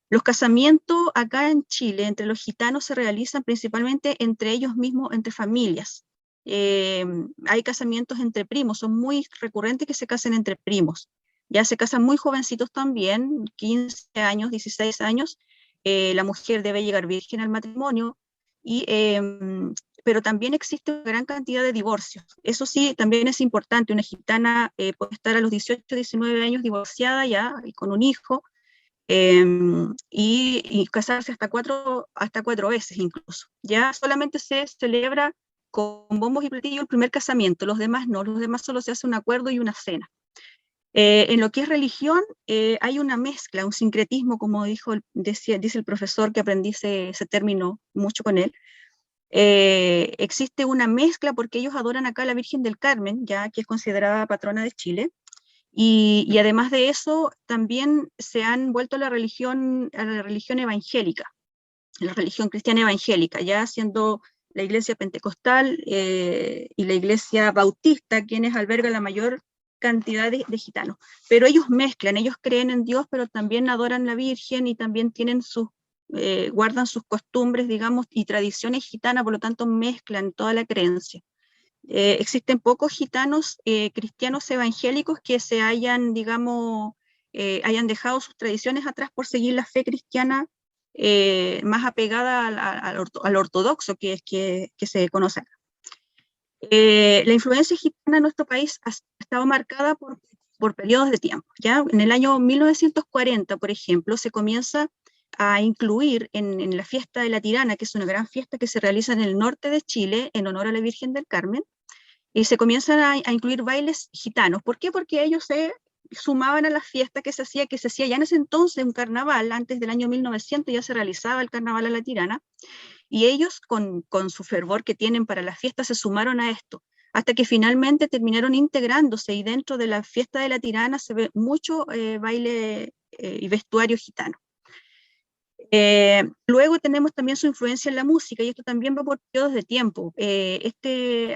Los casamientos acá en Chile entre los gitanos se realizan principalmente entre ellos mismos, entre familias. Hay casamientos entre primos, son muy recurrentes que se casen entre primos. Ya se casan muy jovencitos también, 15 años, 16 años. La mujer debe llegar virgen al matrimonio, pero también existe una gran cantidad de divorcios. Eso sí, también es importante. Una gitana puede estar a los 18, 19 años divorciada ya, y con un hijo, y casarse hasta cuatro veces incluso. Ya solamente se celebra con bombos y platillos el primer casamiento, los demás no, los demás solo se hace un acuerdo y una cena. En lo que es religión, hay una mezcla, un sincretismo, como dice el profesor, que aprendí ese término mucho con él. Existe una mezcla porque ellos adoran acá a la Virgen del Carmen, ya que es considerada patrona de Chile, y además de eso, también se han vuelto a la religión evangélica, la religión cristiana evangélica, ya siendo la iglesia pentecostal y la iglesia bautista quienes albergan la mayor cantidad de gitanos. Pero ellos mezclan, ellos creen en Dios, pero también adoran a la Virgen y también tienen guardan sus costumbres, digamos, y tradiciones gitanas, por lo tanto mezclan toda la creencia. Existen pocos gitanos cristianos evangélicos que se hayan, digamos, hayan dejado sus tradiciones atrás por seguir la fe cristiana más apegada al ortodoxo que se conoce acá. La influencia gitana en nuestro país ha estado marcada por periodos de tiempo. ¿Ya? En el año 1940, por ejemplo, se comienza a incluir en la fiesta de la Tirana, que es una gran fiesta que se realiza en el norte de Chile en honor a la Virgen del Carmen, y se comienzan a incluir bailes gitanos. ¿Por qué? Porque ellos se sumaban a la fiesta que se hacía ya en ese entonces un carnaval, antes del año 1900 ya se realizaba el carnaval a la Tirana, y ellos con su fervor que tienen para la fiesta se sumaron a esto, hasta que finalmente terminaron integrándose, y dentro de la fiesta de la Tirana se ve mucho baile y vestuario gitano. Luego tenemos también su influencia en la música, y esto también va por periodos de tiempo.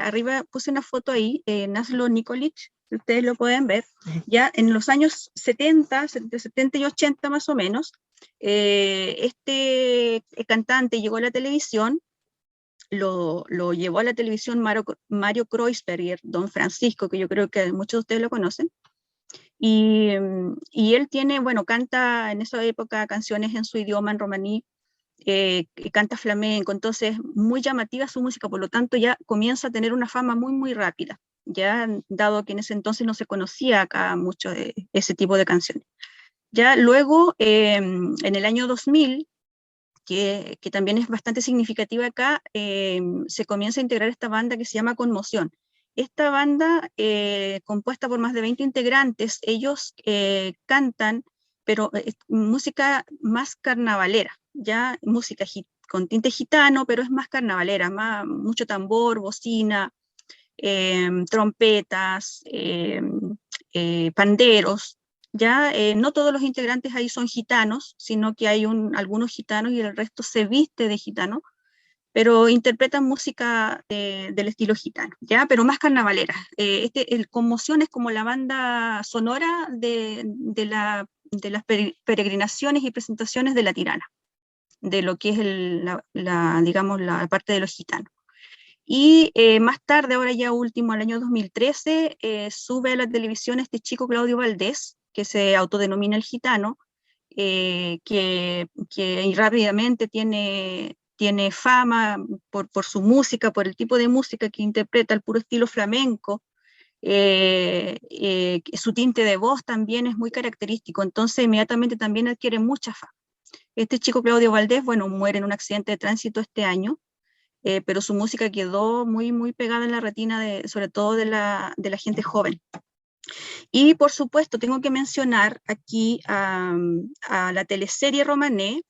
Arriba puse una foto ahí, Laszlo Nikolic, ustedes lo pueden ver, ya en los años 70, entre 70 y 80 más o menos, este cantante llegó a la televisión, lo llevó a la televisión Mario Kreuzberger, Don Francisco, que yo creo que muchos de ustedes lo conocen. Y él canta en esa época canciones en su idioma, en romaní, canta flamenco, entonces muy llamativa su música, por lo tanto ya comienza a tener una fama muy, muy rápida, ya dado que en ese entonces no se conocía acá mucho de ese tipo de canciones. Ya luego, en el año 2000, que también es bastante significativa acá, se comienza a integrar esta banda que se llama Conmoción. Esta banda, compuesta por más de 20 integrantes, ellos cantan, pero música más carnavalera, ya música con tinte gitano, pero es más carnavalera, mucho tambor, bocina, trompetas, panderos. Ya no todos los integrantes ahí son gitanos, sino que hay algunos gitanos y el resto se viste de gitano, pero interpretan música del estilo gitano, ¿ya? Pero más carnavalera. El Conmoción es como la banda sonora de las peregrinaciones y presentaciones de la Tirana, de lo que es digamos, la parte de los gitanos. Y más tarde, ahora ya último, al año 2013, sube a la televisión este chico Claudio Valdés, que se autodenomina el gitano, que rápidamente tiene tiene fama por su música, por el tipo de música que interpreta, el puro estilo flamenco. Su tinte de voz también es muy característico, entonces inmediatamente también adquiere mucha fama. Este chico Claudio Valdés, bueno, muere en un accidente de tránsito este año, pero su música quedó muy, muy pegada en la retina, sobre todo de la gente joven. Y por supuesto, tengo que mencionar aquí a la teleserie Romané.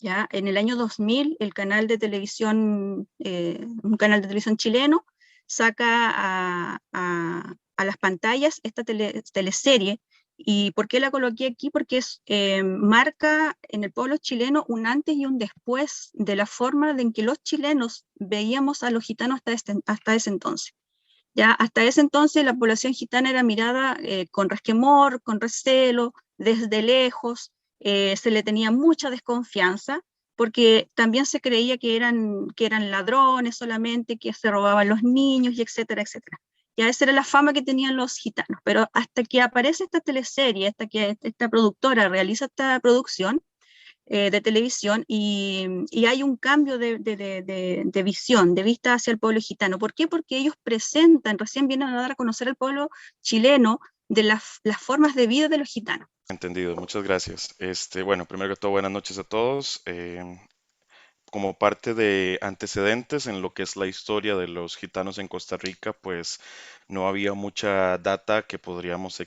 Ya en el año 2000, el canal de televisión, un canal de televisión chileno, saca a las pantallas esta teleserie. ¿Y por qué la coloqué aquí? Porque marca en el pueblo chileno un antes y un después de la forma en que los chilenos veíamos a los gitanos hasta ese entonces. Ya hasta ese entonces la población gitana era mirada con resquemor, con recelo, desde lejos, se le tenía mucha desconfianza, porque también se creía que eran ladrones solamente, que se robaban los niños, y etcétera, etcétera. Ya esa era la fama que tenían los gitanos, pero hasta que aparece esta teleserie, hasta que esta productora realiza esta producción, de televisión, y hay un cambio de visión, de vista hacia el pueblo gitano. ¿Por qué? Porque ellos recién vienen a dar a conocer al pueblo chileno de las formas de vida de los gitanos. Entendido, muchas gracias. Bueno, primero que todo, buenas noches a todos. Como parte de antecedentes en lo que es la historia de los gitanos en Costa Rica, pues no había mucha data que podríamos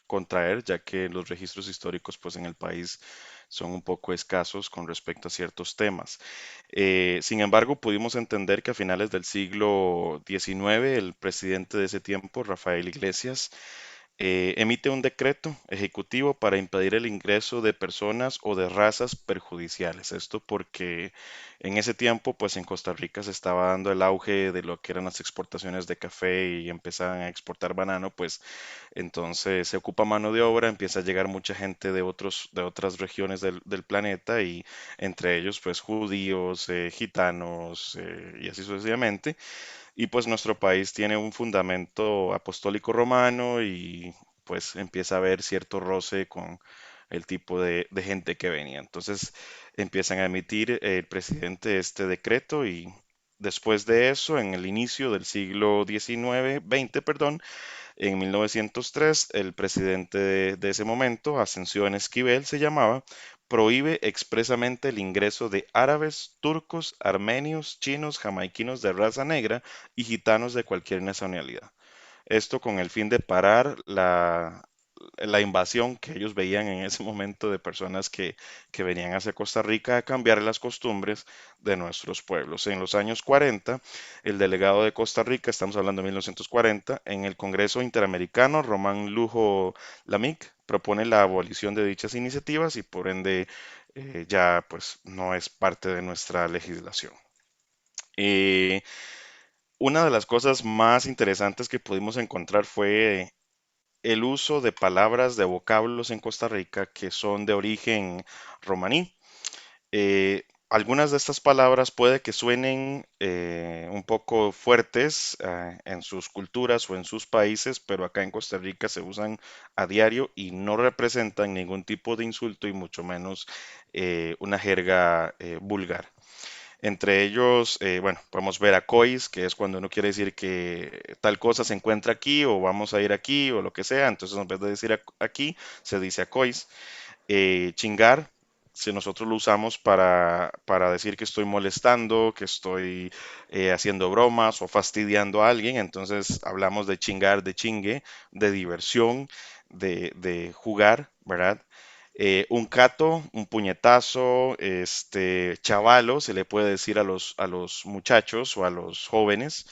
contraer, ya que los registros históricos pues en el país son un poco escasos con respecto a ciertos temas. Sin embargo, pudimos entender que a finales del siglo XIX, el presidente de ese tiempo, Rafael Iglesias, emite un decreto ejecutivo para impedir el ingreso de personas o de razas perjudiciales. Esto porque en ese tiempo, pues en Costa Rica se estaba dando el auge de lo que eran las exportaciones de café y empezaban a exportar banano, pues entonces se ocupa mano de obra, empieza a llegar mucha gente de otras regiones del planeta y entre ellos, pues judíos, gitanos y así sucesivamente. Y pues nuestro país tiene un fundamento apostólico romano y pues empieza a haber cierto roce con el tipo de gente que venía. Entonces empiezan a emitir el presidente este decreto y después de eso, en el inicio del siglo XIX, perdón, en 1903, el presidente de ese momento, Ascensión Esquivel se llamaba, prohíbe expresamente el ingreso de árabes, turcos, armenios, chinos, jamaiquinos de raza negra y gitanos de cualquier nacionalidad. Esto con el fin de parar la invasión que ellos veían en ese momento de personas que venían hacia Costa Rica a cambiar las costumbres de nuestros pueblos. En los años 40, el delegado de Costa Rica, estamos hablando de 1940, en el Congreso Interamericano, Román Lujo Lamic, propone la abolición de dichas iniciativas y por ende ya pues no es parte de nuestra legislación. Eh, una de las cosas más interesantes que pudimos encontrar fue el uso de palabras de vocablos en Costa Rica que son de origen romaní. Algunas de estas palabras puede que suenen un poco fuertes en sus culturas o en sus países, pero acá en Costa Rica se usan a diario y no representan ningún tipo de insulto y mucho menos una jerga vulgar. Entre ellos, bueno, podemos ver a cois, que es cuando uno quiere decir que tal cosa se encuentra aquí o vamos a ir aquí o lo que sea. Entonces, en vez de decir aquí, se dice a cois. Chingar, si nosotros lo usamos para decir que estoy molestando, que estoy haciendo bromas o fastidiando a alguien, entonces hablamos de chingar, de chingue, de diversión, de jugar, ¿verdad? Un cato, un puñetazo, chavalo, se le puede decir a los muchachos o a los jóvenes,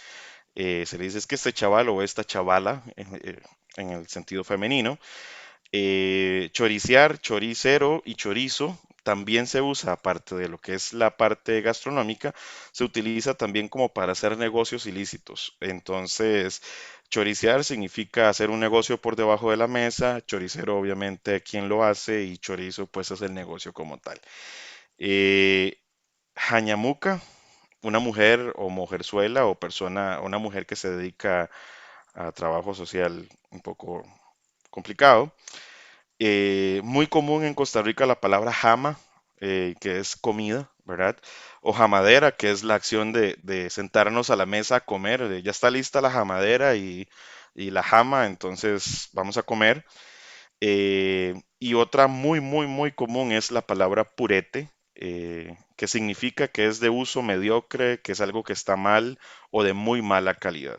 se le dice es que este chaval o esta chavala, en el sentido femenino. Choriciar, choricero y chorizo también se usa, aparte de lo que es la parte gastronómica, se utiliza también como para hacer negocios ilícitos. Entonces, choriciar significa hacer un negocio por debajo de la mesa, choricero obviamente quien lo hace y chorizo pues es el negocio como tal. Eh, Jañamuca, una mujer o mujerzuela o persona, una mujer que se dedica a trabajo social un poco complicado. Muy común en Costa Rica la palabra jama, que es comida ¿verdad? O jamadera, que es la acción de sentarnos a la mesa a comer. Ya está lista la jamadera y la jama, entonces vamos a comer. Y otra muy, muy, muy común es la palabra purete, que significa que es de uso mediocre, que es algo que está mal o de muy mala calidad.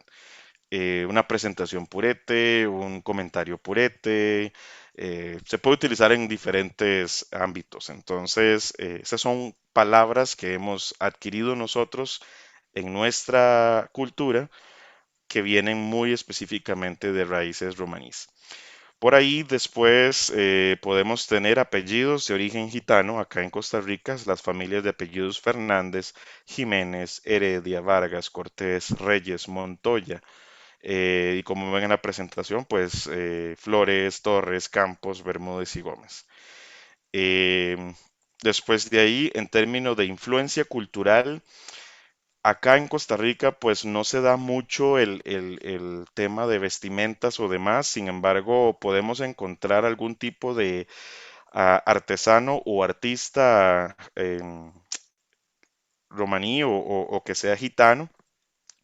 Una presentación purete, un comentario purete, se puede utilizar en diferentes ámbitos. Entonces, esas son palabras que hemos adquirido nosotros en nuestra cultura que vienen muy específicamente de raíces romaníes. Por ahí después podemos tener apellidos de origen gitano acá en Costa Rica, las familias de apellidos Fernández, Jiménez, Heredia, Vargas, Cortés, Reyes, Montoya. Y como ven en la presentación, pues Flores, Torres, Campos, Bermúdez y Gómez. Eh, Después de ahí, en términos de influencia cultural, acá en Costa Rica, pues no se da mucho el tema de vestimentas o demás, sin embargo, podemos encontrar algún tipo de artesano o artista romaní o que sea gitano,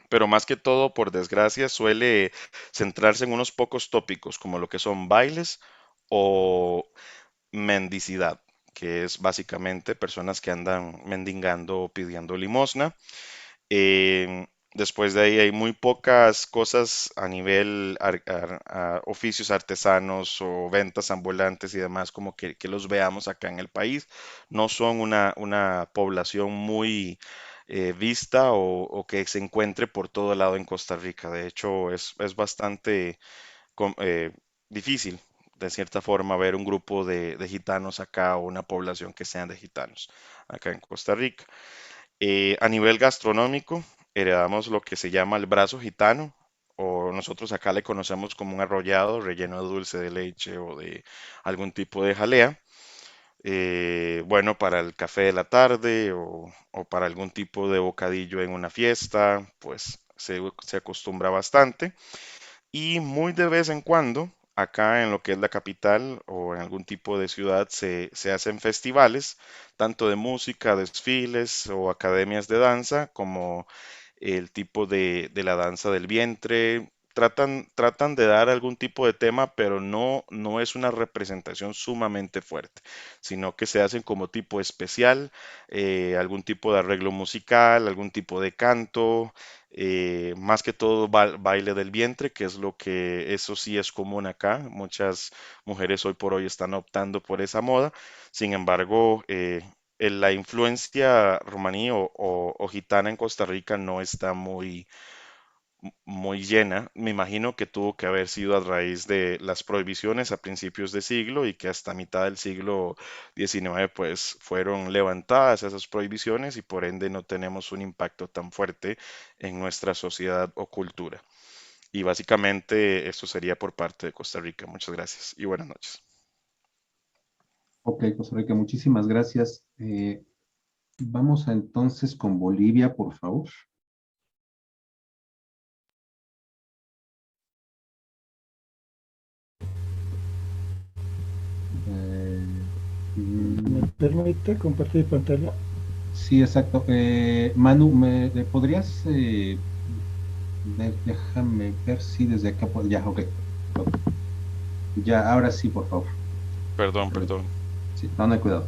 pero más que todo, por desgracia, suele centrarse en unos pocos tópicos, como lo que son bailes o mendicidad, que es básicamente personas que andan mendigando o pidiendo limosna. Después de ahí hay muy pocas cosas a nivel oficios artesanos o ventas ambulantes y demás, como que los veamos acá en el país. No son una población muy vista o que se encuentre por todo lado en Costa Rica. De hecho, es bastante difícil, de cierta forma, ver un grupo de gitanos acá o una población que sean de gitanos acá en Costa Rica. A nivel gastronómico, heredamos lo que se llama el brazo gitano, o nosotros acá le conocemos como un arrollado relleno de dulce de leche o de algún tipo de jalea. Bueno, para el café de la tarde o para algún tipo de bocadillo en una fiesta, pues se acostumbra bastante. Y muy de vez en cuando, acá en lo que es la capital o en algún tipo de ciudad, se hacen festivales, tanto de música, desfiles o academias de danza, como el tipo de la danza del vientre. Tratan de dar algún tipo de tema, pero no es una representación sumamente fuerte, sino que se hacen como tipo especial, algún tipo de arreglo musical, algún tipo de canto, más que todo baile del vientre, que es lo que eso sí es común acá. Muchas mujeres hoy por hoy están optando por esa moda. Sin embargo, la influencia romaní o gitana en Costa Rica no está muy llena. Me imagino que tuvo que haber sido a raíz de las prohibiciones a principios de siglo y que hasta mitad del siglo XIX pues fueron levantadas esas prohibiciones y por ende no tenemos un impacto tan fuerte en nuestra sociedad o cultura. Y básicamente esto sería por parte de Costa Rica. Muchas gracias y buenas noches. Ok, Costa Rica, muchísimas gracias. Vamos entonces con Bolivia, por favor. ¿Me permite compartir pantalla? Sí, exacto. Manu, ¿podrías? Déjame ver si desde acá. Ya, ok. Ya, ahora sí, por favor. Perdón. Sí, no hay cuidado.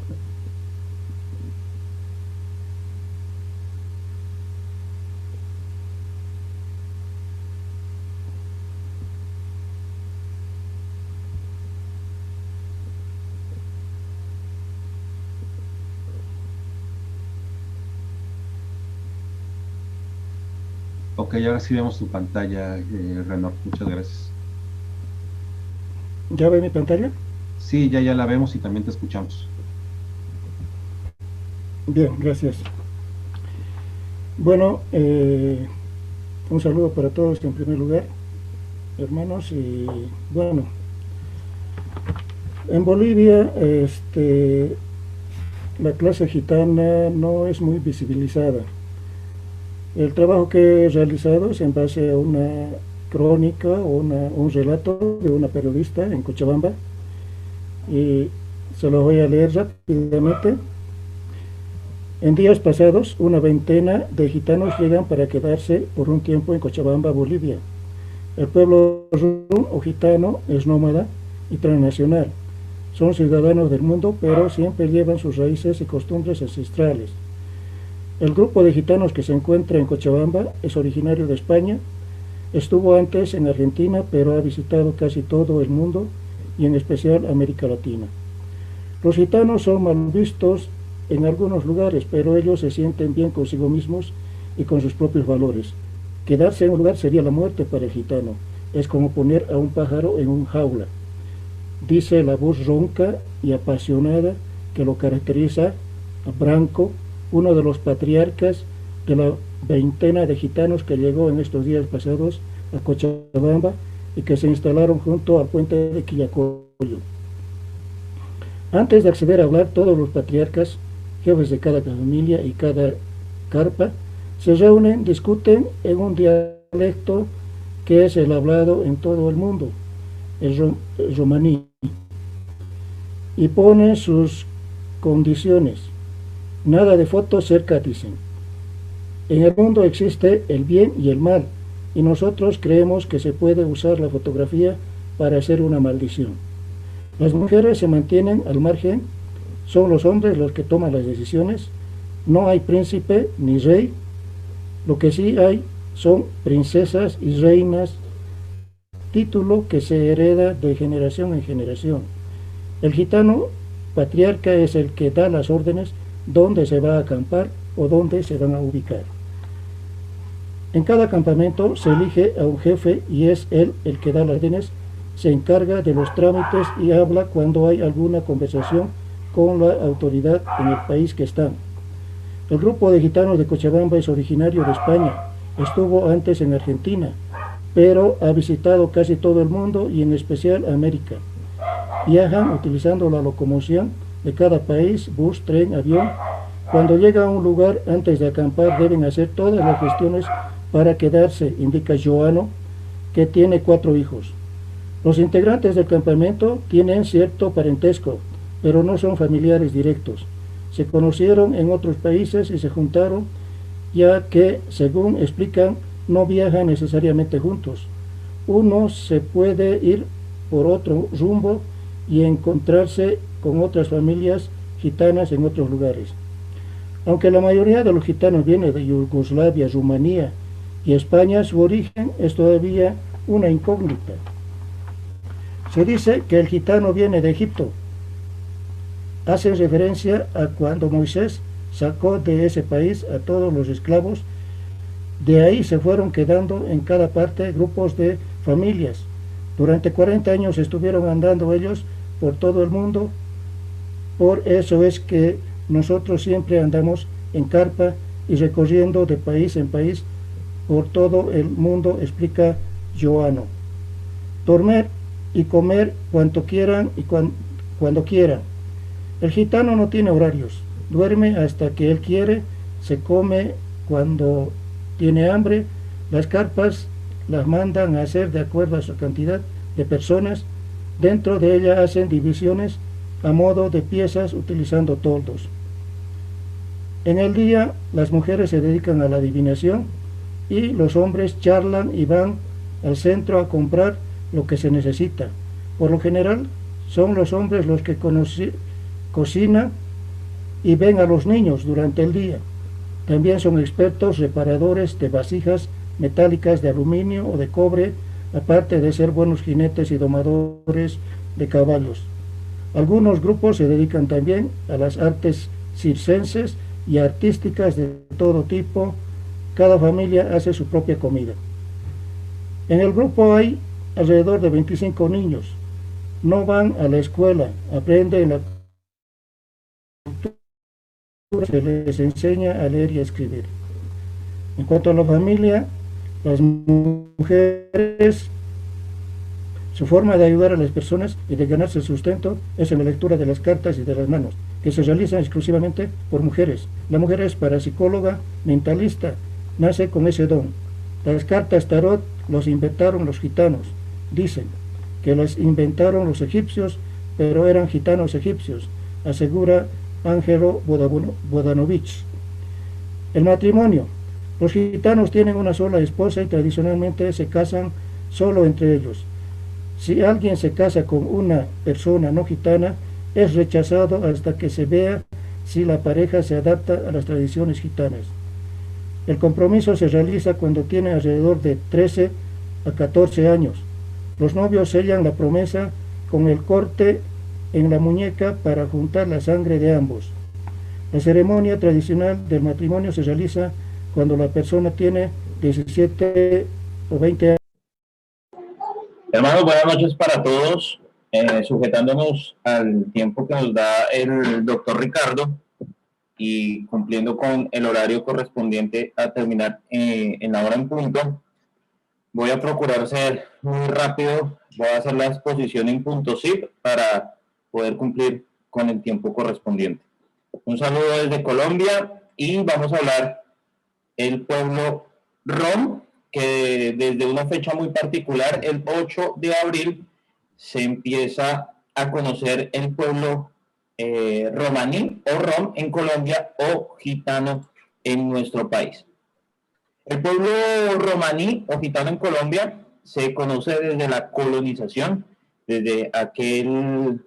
Ok, ahora sí vemos tu pantalla, Renor. Muchas gracias. ¿Ya ve mi pantalla? Sí, ya la vemos y también te escuchamos. Bien, gracias. Bueno, un saludo para todos en primer lugar, hermanos. Y bueno, en Bolivia la clase gitana no es muy visibilizada. El trabajo que he realizado es en base a una crónica o un relato de una periodista en Cochabamba, y se lo voy a leer rápidamente. En días pasados, una veintena de gitanos llegan para quedarse por un tiempo en Cochabamba, Bolivia. El pueblo rum o gitano es nómada y transnacional. Son ciudadanos del mundo, pero siempre llevan sus raíces y costumbres ancestrales. El grupo de gitanos que se encuentra en Cochabamba es originario de España. Estuvo antes en Argentina, pero ha visitado casi todo el mundo y en especial América Latina. Los gitanos son mal vistos en algunos lugares, pero ellos se sienten bien consigo mismos y con sus propios valores. Quedarse en un lugar sería la muerte para el gitano. Es como poner a un pájaro en un jaula. Dice la voz ronca y apasionada que lo caracteriza a Branco, uno de los patriarcas de la veintena de gitanos que llegó en estos días pasados a Cochabamba y que se instalaron junto al puente de Quillacollo. Antes de acceder a hablar, todos los patriarcas, jefes de cada familia y cada carpa, se reúnen, discuten en un dialecto que es el hablado en todo el mundo, el romaní, y ponen sus condiciones. Nada de fotos cerca, dicen. En el mundo existe el bien y el mal, y nosotros creemos que se puede usar la fotografía para hacer una maldición. Las mujeres se mantienen al margen, son los hombres los que toman las decisiones, no hay príncipe ni rey, lo que sí hay son princesas y reinas, título que se hereda de generación en generación. El gitano patriarca es el que da las órdenes dónde se va a acampar o dónde se van a ubicar. En cada campamento se elige a un jefe y es él el que da las órdenes, se encarga de los trámites y habla cuando hay alguna conversación con la autoridad en el país que están. El grupo de gitanos de Cochabamba es originario de España, estuvo antes en Argentina, pero ha visitado casi todo el mundo y en especial América. Viajan utilizando la locomoción de cada país, bus, tren, avión. Cuando llega a un lugar, antes de acampar, deben hacer todas las gestiones para quedarse, indica Joano, que tiene 4 hijos. Los integrantes del campamento tienen cierto parentesco, pero no son familiares directos. Se conocieron en otros países y se juntaron, ya que, según explican, no viajan necesariamente juntos. Uno se puede ir por otro rumbo y encontrarse con otras familias gitanas en otros lugares. Aunque la mayoría de los gitanos viene de Yugoslavia, Rumanía y España, su origen es todavía una incógnita. Se dice que el gitano viene de Egipto. Hacen referencia a cuando Moisés sacó de ese país a todos los esclavos. De ahí se fueron quedando en cada parte grupos de familias. Durante 40 años estuvieron andando ellos por todo el mundo. Por eso es que nosotros siempre andamos en carpa y recorriendo de país en país por todo el mundo, explica Joano. Dormir y comer cuanto quieran y cuando quieran. El gitano no tiene horarios, duerme hasta que él quiere, se come cuando tiene hambre. Las carpas las mandan a hacer de acuerdo a su cantidad de personas. Dentro de ella hacen divisiones a modo de piezas utilizando toldos. En el día las mujeres se dedican a la adivinación y los hombres charlan y van al centro a comprar lo que se necesita. Por lo general son los hombres los que cocinan y ven a los niños durante el día. También son expertos reparadores de vasijas metálicas de aluminio o de cobre, aparte de ser buenos jinetes y domadores de caballos. Algunos grupos se dedican también a las artes circenses y artísticas de todo tipo. Cada familia hace su propia comida. En el grupo hay alrededor de 25 niños. No van a la escuela, aprenden la cultura, se les enseña a leer y a escribir. En cuanto a la familia, las mujeres, su forma de ayudar a las personas y de ganarse el sustento es en la lectura de las cartas y de las manos, que se realizan exclusivamente por mujeres. La mujer es parapsicóloga, mentalista, nace con ese don. Las cartas tarot los inventaron los gitanos. Dicen que las inventaron los egipcios, pero eran gitanos egipcios, asegura Ángelo Bodanovich. El matrimonio. Los gitanos tienen una sola esposa y tradicionalmente se casan solo entre ellos. Si alguien se casa con una persona no gitana, es rechazado hasta que se vea si la pareja se adapta a las tradiciones gitanas. El compromiso se realiza cuando tiene alrededor de 13 a 14 años. Los novios sellan la promesa con el corte en la muñeca para juntar la sangre de ambos. La ceremonia tradicional del matrimonio se realiza cuando la persona tiene 17 o 20 años. Hermanos, buenas noches para todos. Sujetándonos al tiempo que nos da el doctor Ricardo y cumpliendo con el horario correspondiente a terminar en la hora en punto, voy a procurar ser muy rápido. Voy a hacer la exposición en punto zip para poder cumplir con el tiempo correspondiente. Un saludo desde Colombia y vamos a hablar el pueblo rom, que desde una fecha muy particular, el 8 de abril, se empieza a conocer el pueblo romaní o rom en Colombia o gitano en nuestro país. El pueblo romaní o gitano en Colombia se conoce desde la colonización, desde aquel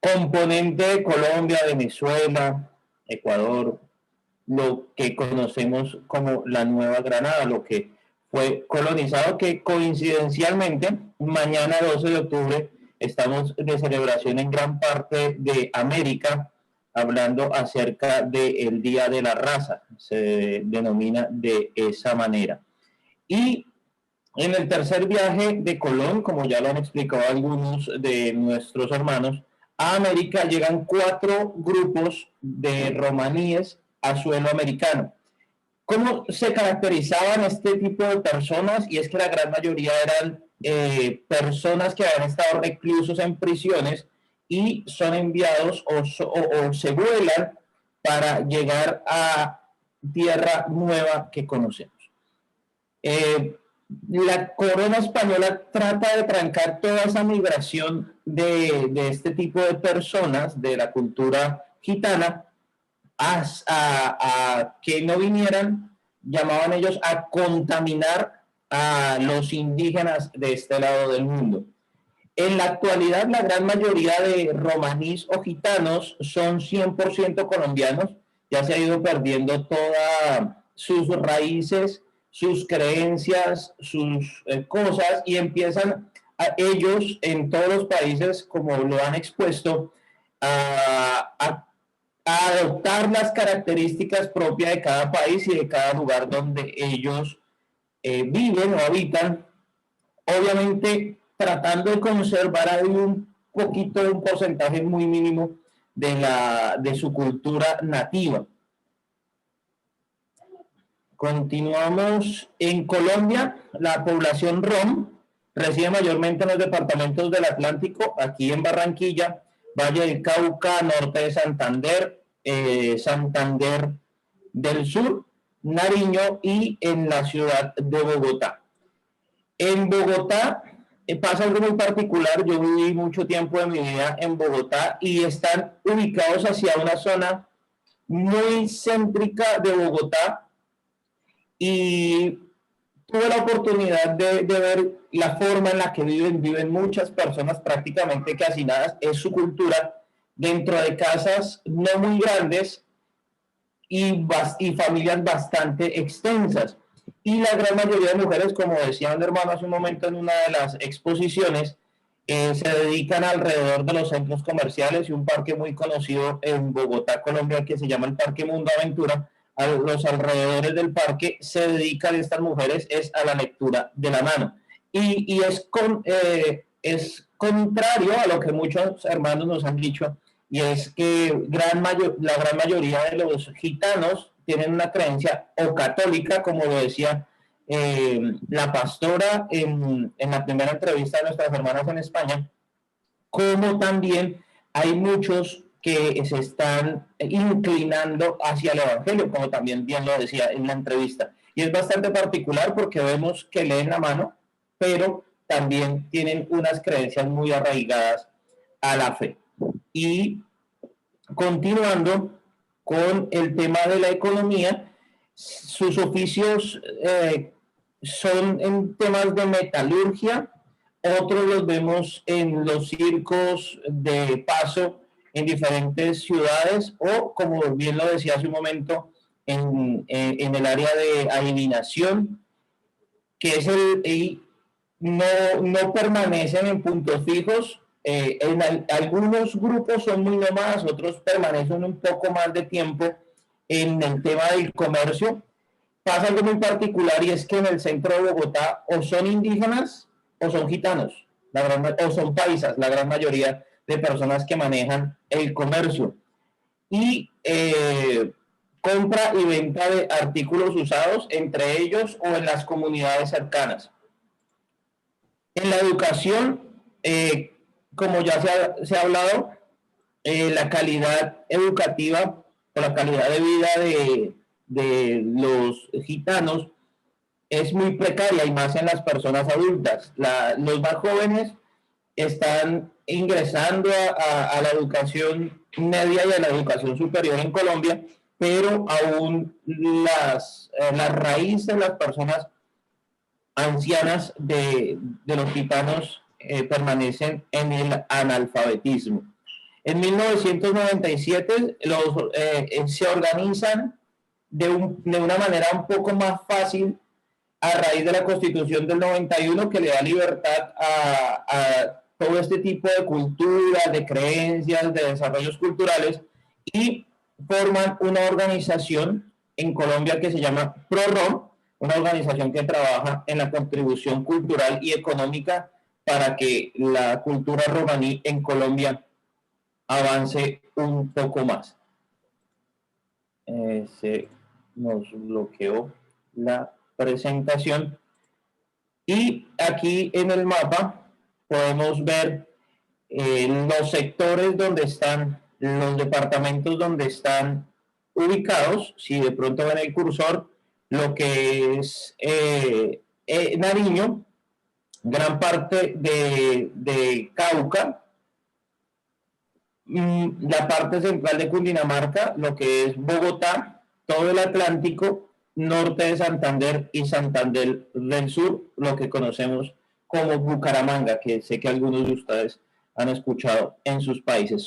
componente de Colombia, Venezuela, Ecuador, lo que conocemos como la Nueva Granada, lo que fue colonizado, que coincidencialmente mañana 12 de octubre estamos de celebración en gran parte de América, hablando acerca del Día de la Raza, se denomina de esa manera. Y en el tercer viaje de Colón, como ya lo han explicado algunos de nuestros hermanos, a América llegan 4 grupos de romaníes a suelo americano. ¿Cómo se caracterizaban este tipo de personas? Y es que la gran mayoría eran personas que habían estado reclusos en prisiones y son enviados o se vuelan para llegar a tierra nueva que conocemos. La corona española trata de trancar toda esa migración de este tipo de personas de la cultura gitana a que no vinieran, llamaban ellos a contaminar a los indígenas de este lado del mundo. En la actualidad, la gran mayoría de romanís o gitanos son 100% colombianos. Ya se ha ido perdiendo todas sus raíces, sus creencias, sus cosas, y empiezan ellos en todos los países, como lo han expuesto, a adoptar las características propias de cada país y de cada lugar donde ellos viven o habitan, obviamente tratando de conservar ahí un poquito, un porcentaje muy mínimo de su cultura nativa. Continuamos. En Colombia, la población rom reside mayormente en los departamentos del Atlántico, aquí en Barranquilla, Valle del Cauca, norte de Santander, Santander del Sur, Nariño y en la ciudad de Bogotá. En Bogotá pasa algo muy particular. Yo viví mucho tiempo de mi vida en Bogotá y están ubicados hacia una zona muy céntrica de Bogotá, y tuve la oportunidad de ver la forma en la que viven muchas personas prácticamente que hacinadas, es su cultura, dentro de casas no muy grandes y familias bastante extensas. Y la gran mayoría de mujeres, como decía un hermano hace un momento en una de las exposiciones, se dedican alrededor de los centros comerciales y un parque muy conocido en Bogotá, Colombia, que se llama el Parque Mundo Aventura. A los alrededores del parque se dedican estas mujeres es a la lectura de la mano. Y es contrario a lo que muchos hermanos nos han dicho, y es que la gran mayoría de los gitanos tienen una creencia o católica, como lo decía la pastora en la primera entrevista de nuestras hermanas en España, como también hay muchos que se están inclinando hacia el evangelio, como también bien lo decía en la entrevista. Y es bastante particular porque vemos que leen la mano, pero también tienen unas creencias muy arraigadas a la fe. Y continuando, con el tema de la economía. Sus oficios son en temas de metalurgia, otros los vemos en los circos de paso en diferentes ciudades o, como bien lo decía hace un momento, en el área de adivinación, que es no permanecen en puntos fijos. Algunos grupos son muy nómadas, otros permanecen un poco más de tiempo en el tema del comercio. Pasa algo muy particular, y es que en el centro de Bogotá o son indígenas o son gitanos, o son paisas, la gran mayoría de personas que manejan el comercio. Y compra y venta de artículos usados entre ellos o en las comunidades cercanas. En la educación, como ya se ha hablado, la calidad educativa o la calidad de vida de los gitanos es muy precaria, y más en las personas adultas. Los más jóvenes están ingresando a la educación media y a la educación superior en Colombia, pero aún las raíces de las personas ancianas de los gitanos permanecen en el analfabetismo. En 1997 se organizan de una manera un poco más fácil a raíz de la Constitución del 91, que le da libertad a todo este tipo de culturas, de creencias, de desarrollos culturales, y forman una organización en Colombia que se llama ProRom, una organización que trabaja en la contribución cultural y económica para que la cultura romaní en Colombia avance un poco más. Se nos bloqueó la presentación, y aquí en el mapa podemos ver los sectores donde están, los departamentos donde están ubicados. Si de pronto ven el cursor, lo que es Nariño, gran parte de Cauca, la parte central de Cundinamarca, lo que es Bogotá, todo el Atlántico, norte de Santander y Santander del Sur, lo que conocemos como Bucaramanga, que sé que algunos de ustedes han escuchado en sus países.